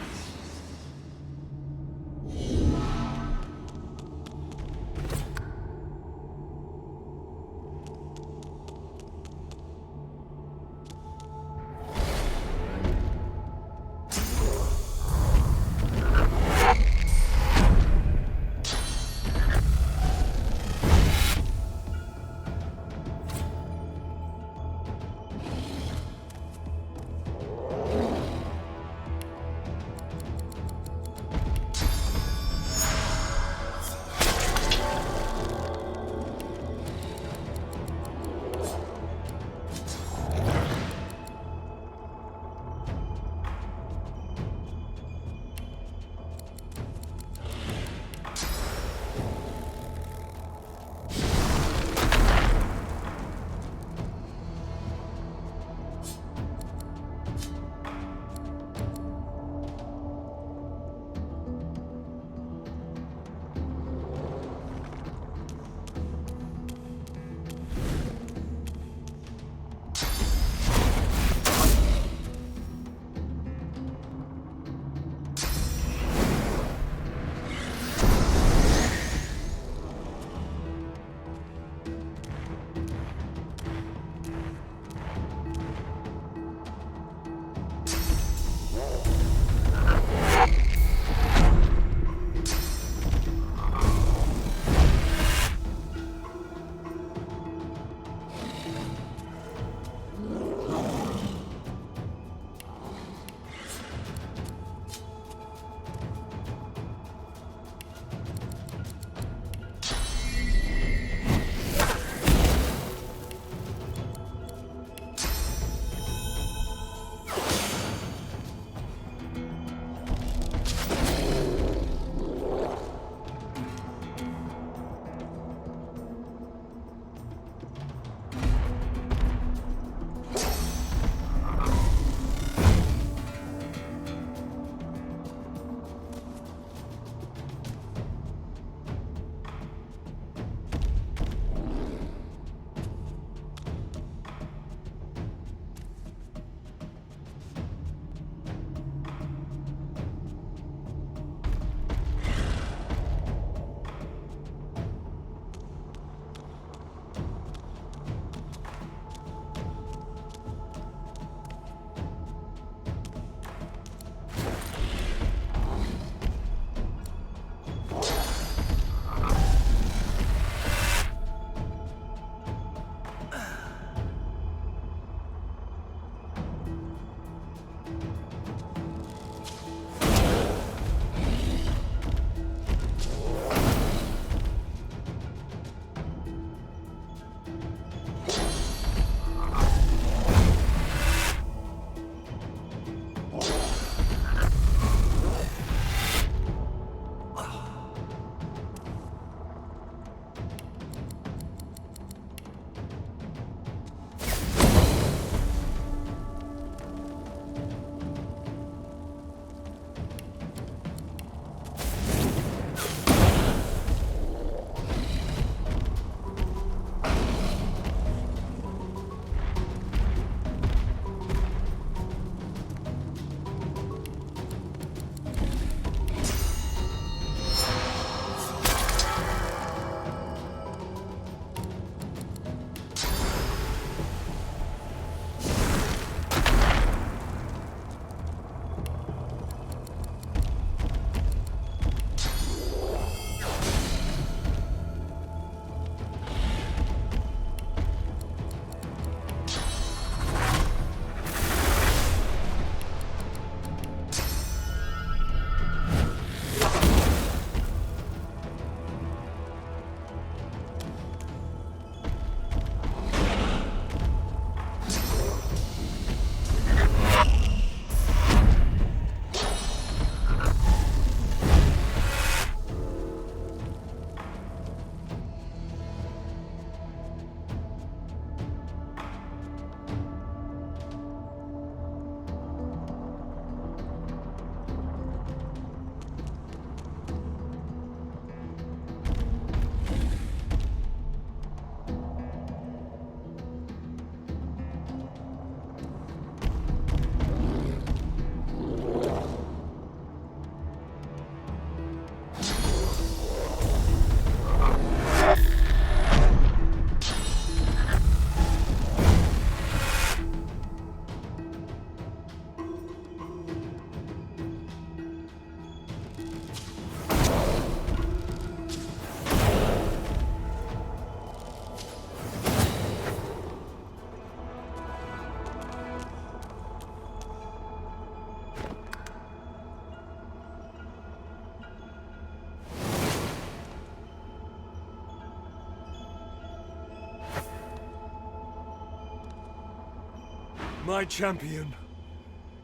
My champion,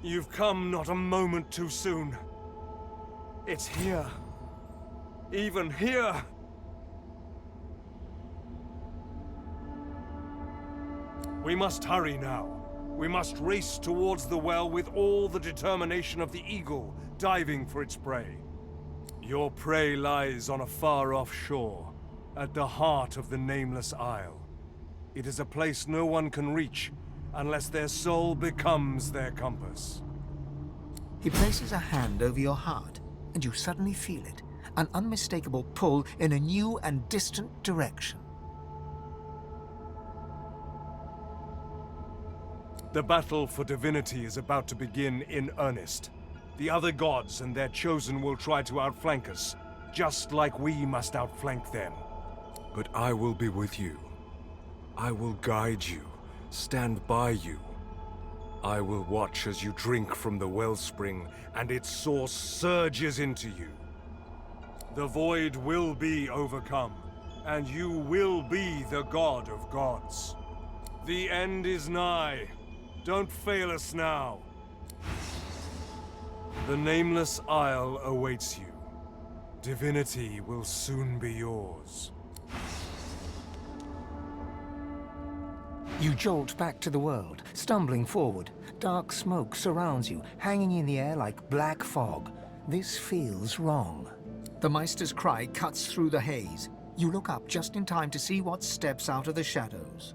you've come not a moment too soon. It's here. Even here! We must hurry now. We must race towards the well with all the determination of the eagle diving for its prey. Your prey lies on a far-off shore, at the heart of the Nameless Isle. It is a place no one can reach unless their soul becomes their compass. He places a hand over your heart, and you suddenly feel it, an unmistakable pull in a new and distant direction. The battle for Divinity is about to begin in earnest. The other gods and their chosen will try to outflank us, just like we must outflank them. But I will be with you. I will guide you, stand by you. I will watch as you drink from the wellspring and its source surges into you. The void will be overcome, and you will be the god of gods. The end is nigh. Don't fail us now. The Nameless Isle awaits you. Divinity will soon be yours. You jolt back to the world, stumbling forward. Dark smoke surrounds you, hanging in the air like black fog. This feels wrong. The Meister's cry cuts through the haze. You look up just in time to see what steps out of the shadows.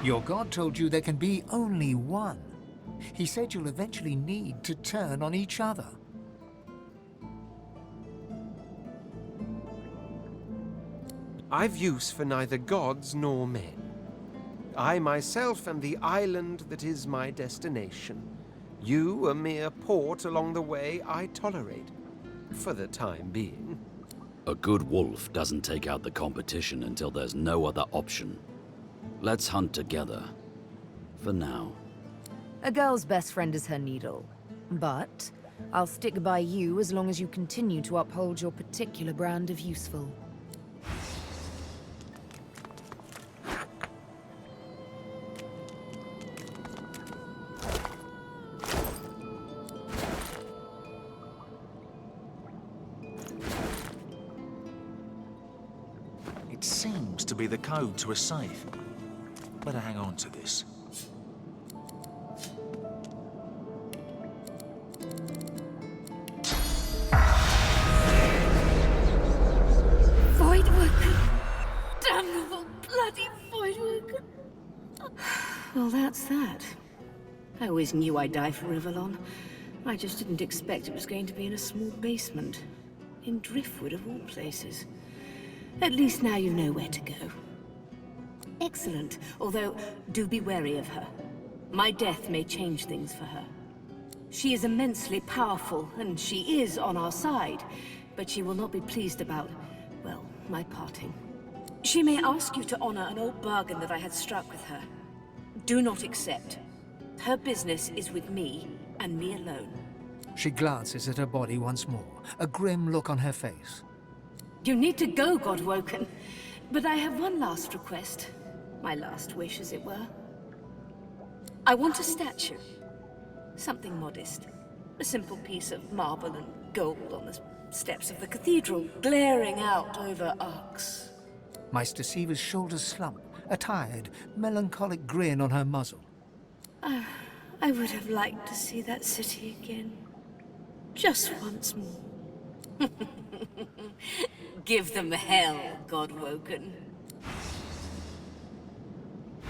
Your god told you there can be only one. He said you'll eventually need to turn on each other. I've use for neither gods nor men. I myself am the island that is my destination. You, a mere port along the way I tolerate, for the time being. A good wolf doesn't take out the competition until there's no other option. Let's hunt together. For now. A girl's best friend is her needle. But I'll stick by you as long as you continue to uphold your particular brand of useful. It seems to be the code to a safe. Better hang on to this. Voidworker! Damnable bloody Voidworker! Well, that's that. I always knew I'd die for Rivellon. I just didn't expect it was going to be in a small basement. In Driftwood, of all places. At least now you know where to go. Excellent, although do be wary of her. My death may change things for her. She is immensely powerful, and she is on our side, but she will not be pleased about, well, my parting. She may ask you to honor an old bargain that I had struck with her. Do not accept. Her business is with me, and me alone. She glances at her body once more, a grim look on her face. You need to go, Godwoken. But I have one last request. My last wish, as it were. I want a statue. Something modest. A simple piece of marble and gold on the steps of the cathedral, glaring out over arcs. Meister Siever's shoulders slump, a tired, melancholic grin on her muzzle. I would have liked to see that city again. Just once more. Give them hell, Godwoken.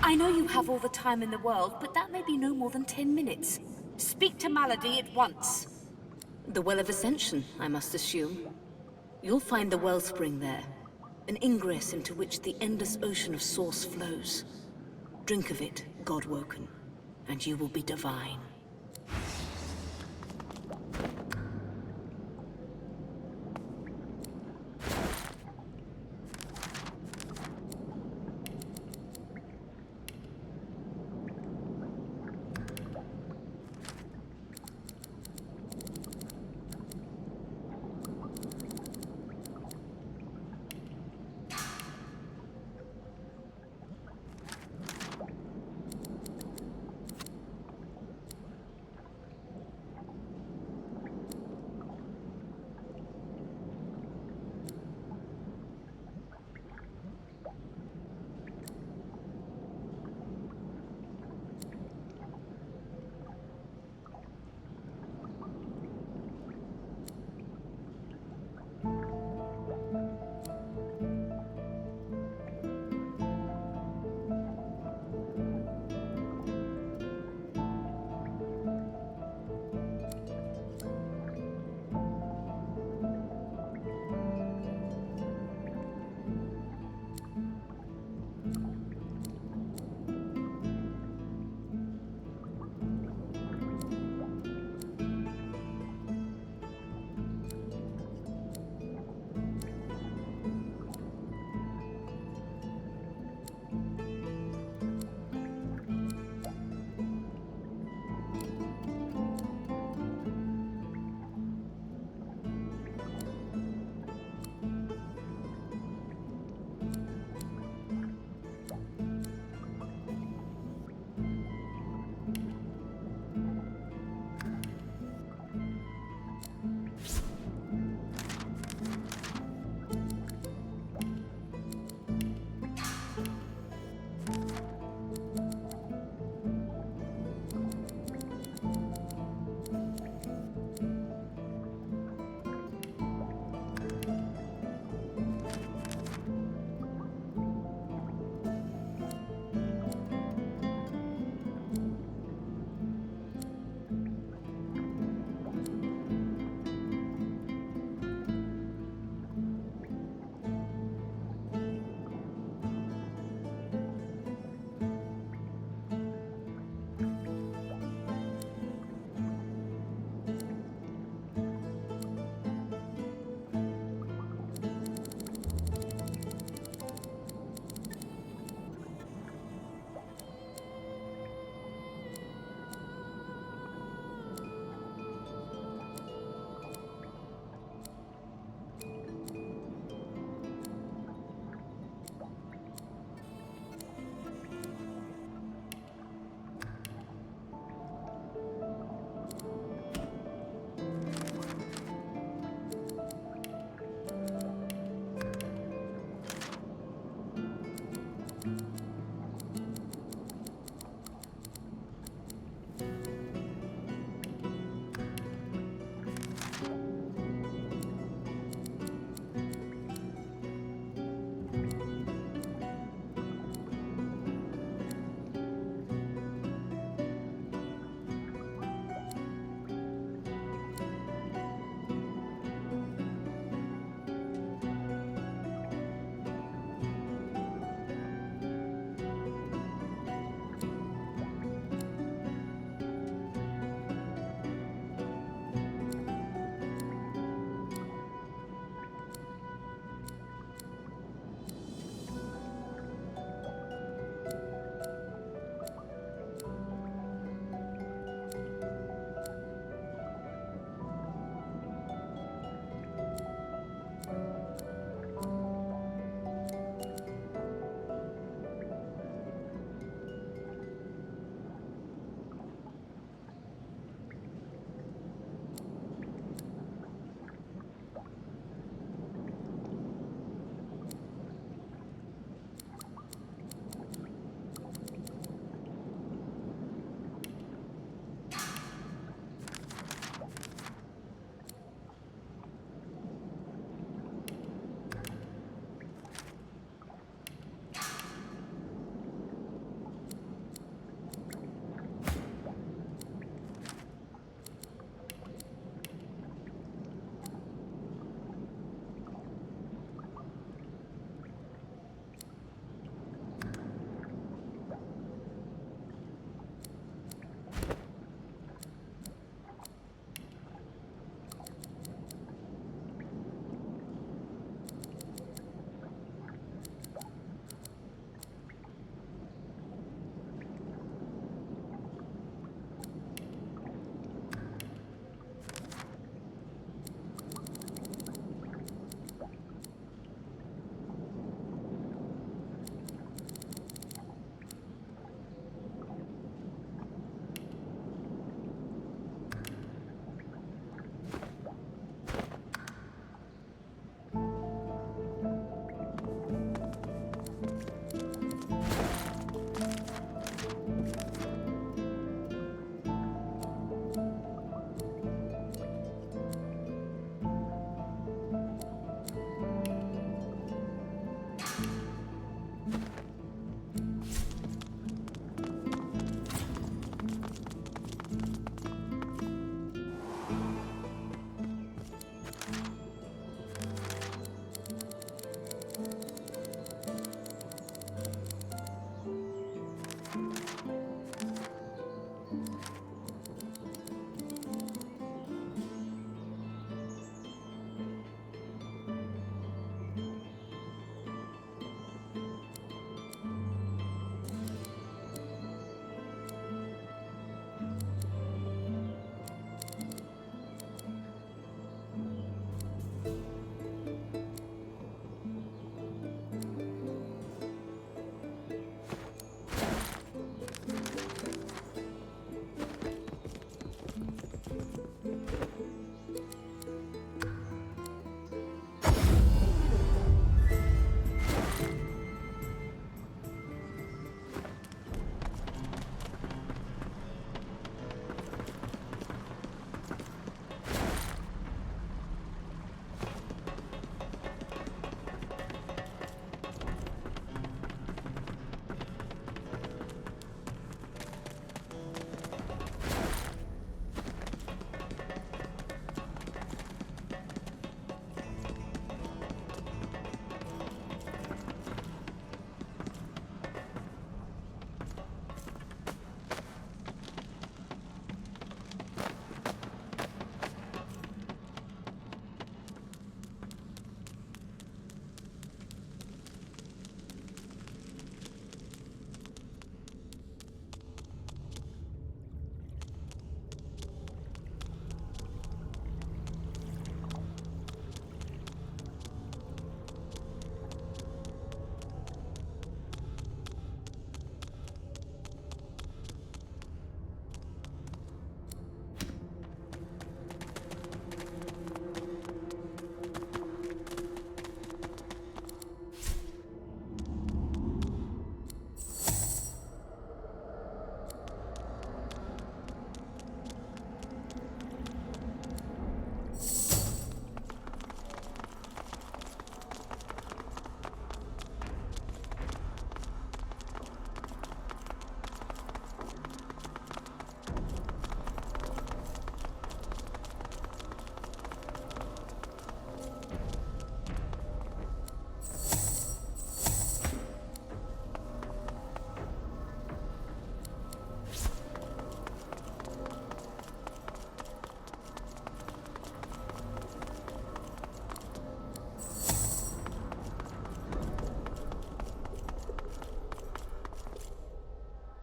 I know you have all the time in the world, but that may be no more than 10 minutes. Speak to Malady at once. The Well of Ascension, I must assume. You'll find the wellspring there. An ingress into which the endless ocean of source flows. Drink of it, Godwoken, and you will be divine.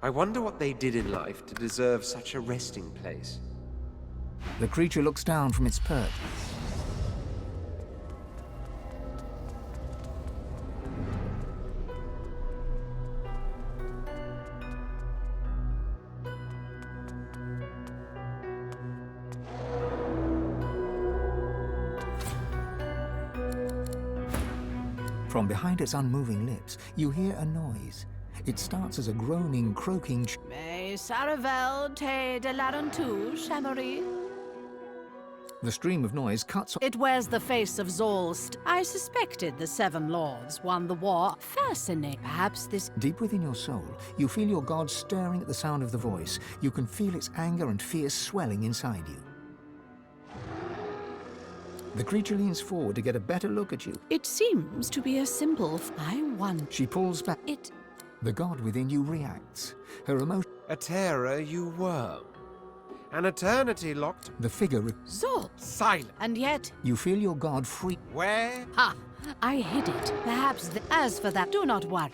I wonder what they did in life to deserve such a resting place. The creature looks down from its perch. From behind its unmoving lips, you hear a noise. It starts as a groaning, croaking Mais Saravel te de l'arentou, Chamory. The stream of noise cuts. It wears the face of Zolst. I suspected the Seven Lords won the war. Fascinating. Perhaps this... Deep within your soul, you feel your god stirring at the sound of the voice. You can feel its anger and fear swelling inside you. The creature leans forward to get a better look at you. It seems to be a simple... I wonder... She pulls back. It... The god within you reacts. Her emotion... A terror you were. An eternity locked... The figure... Zol! Silent! And yet... You feel your god free... Where? Ha! I hid it. Perhaps as for that, do not worry.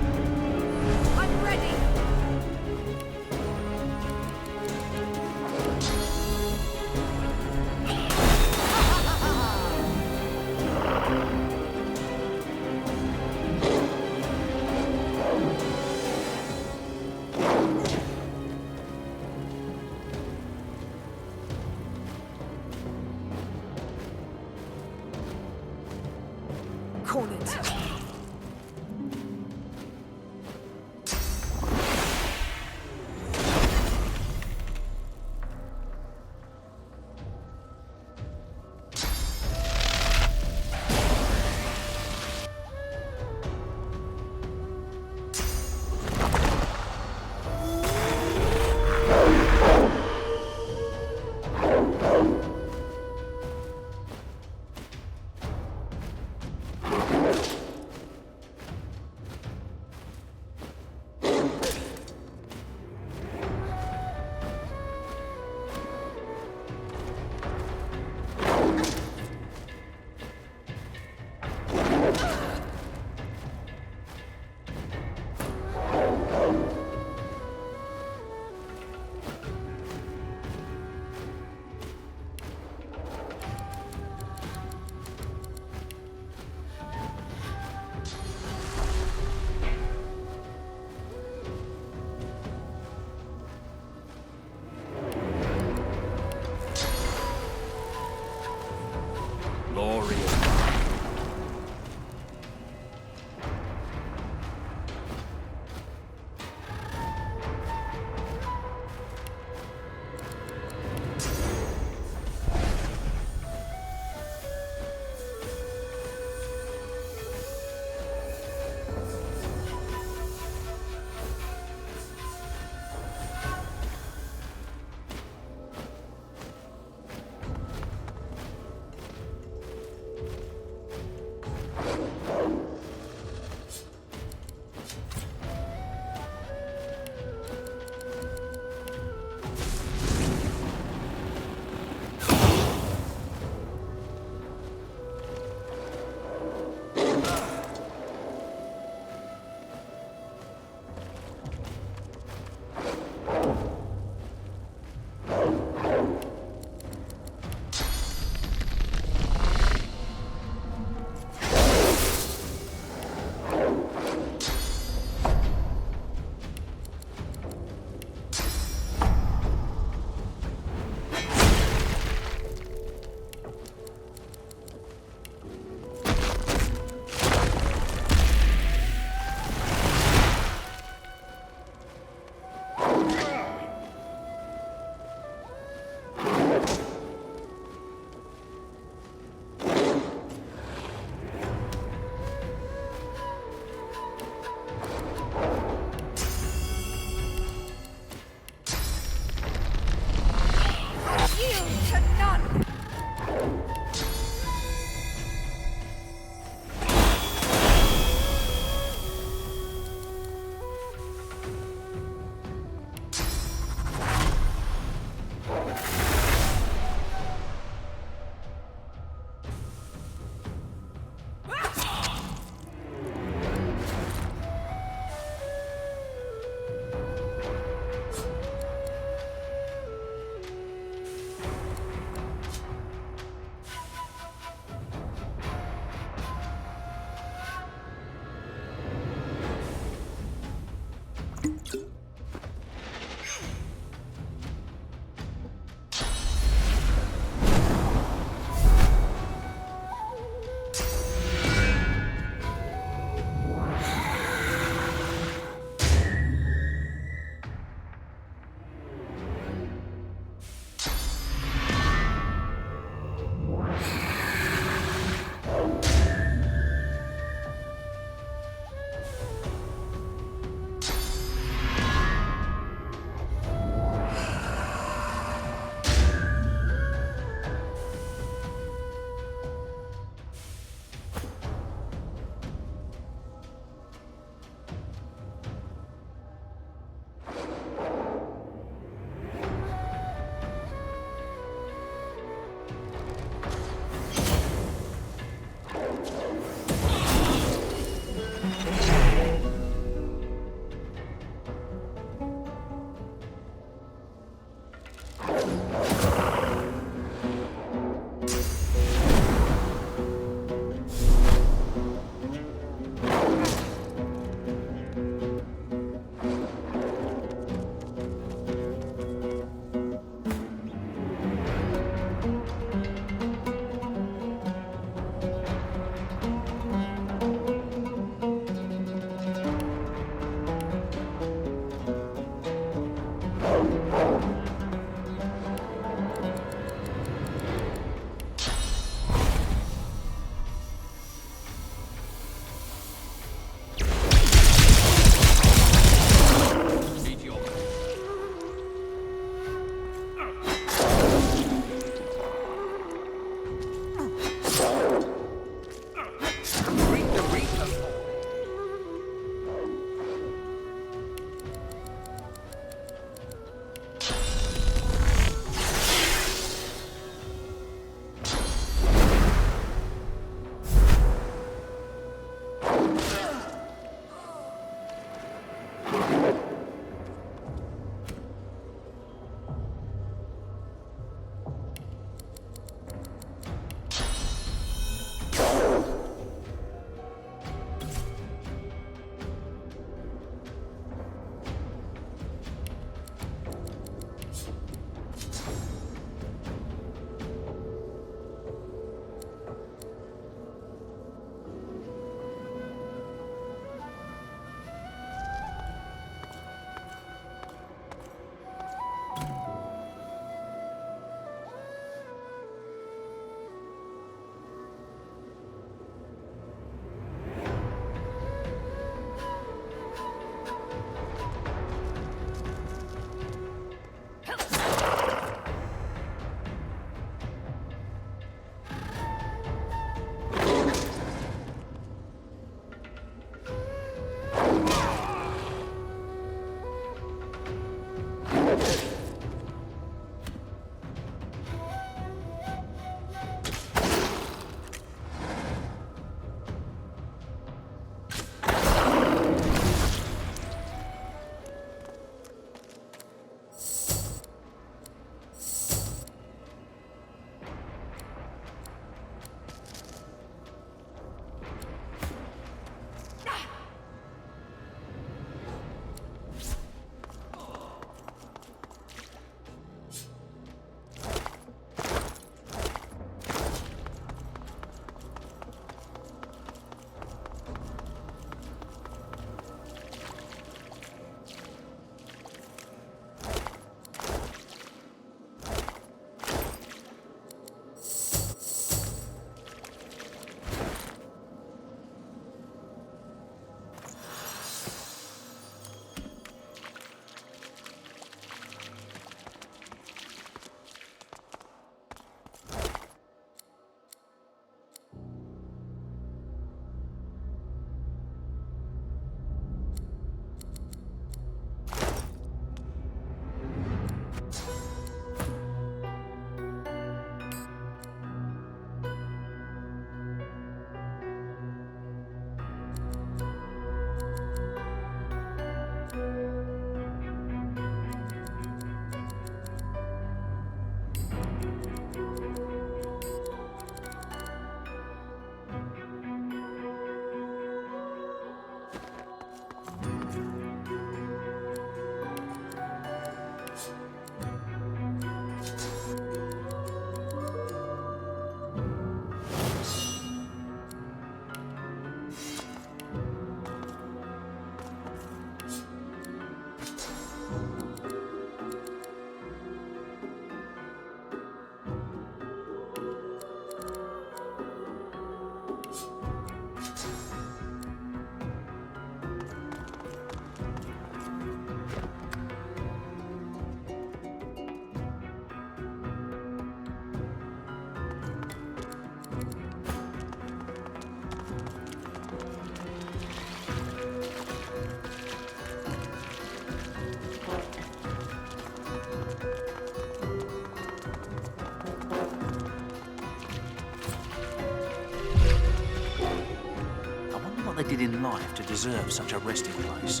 needed in life to deserve such a resting place.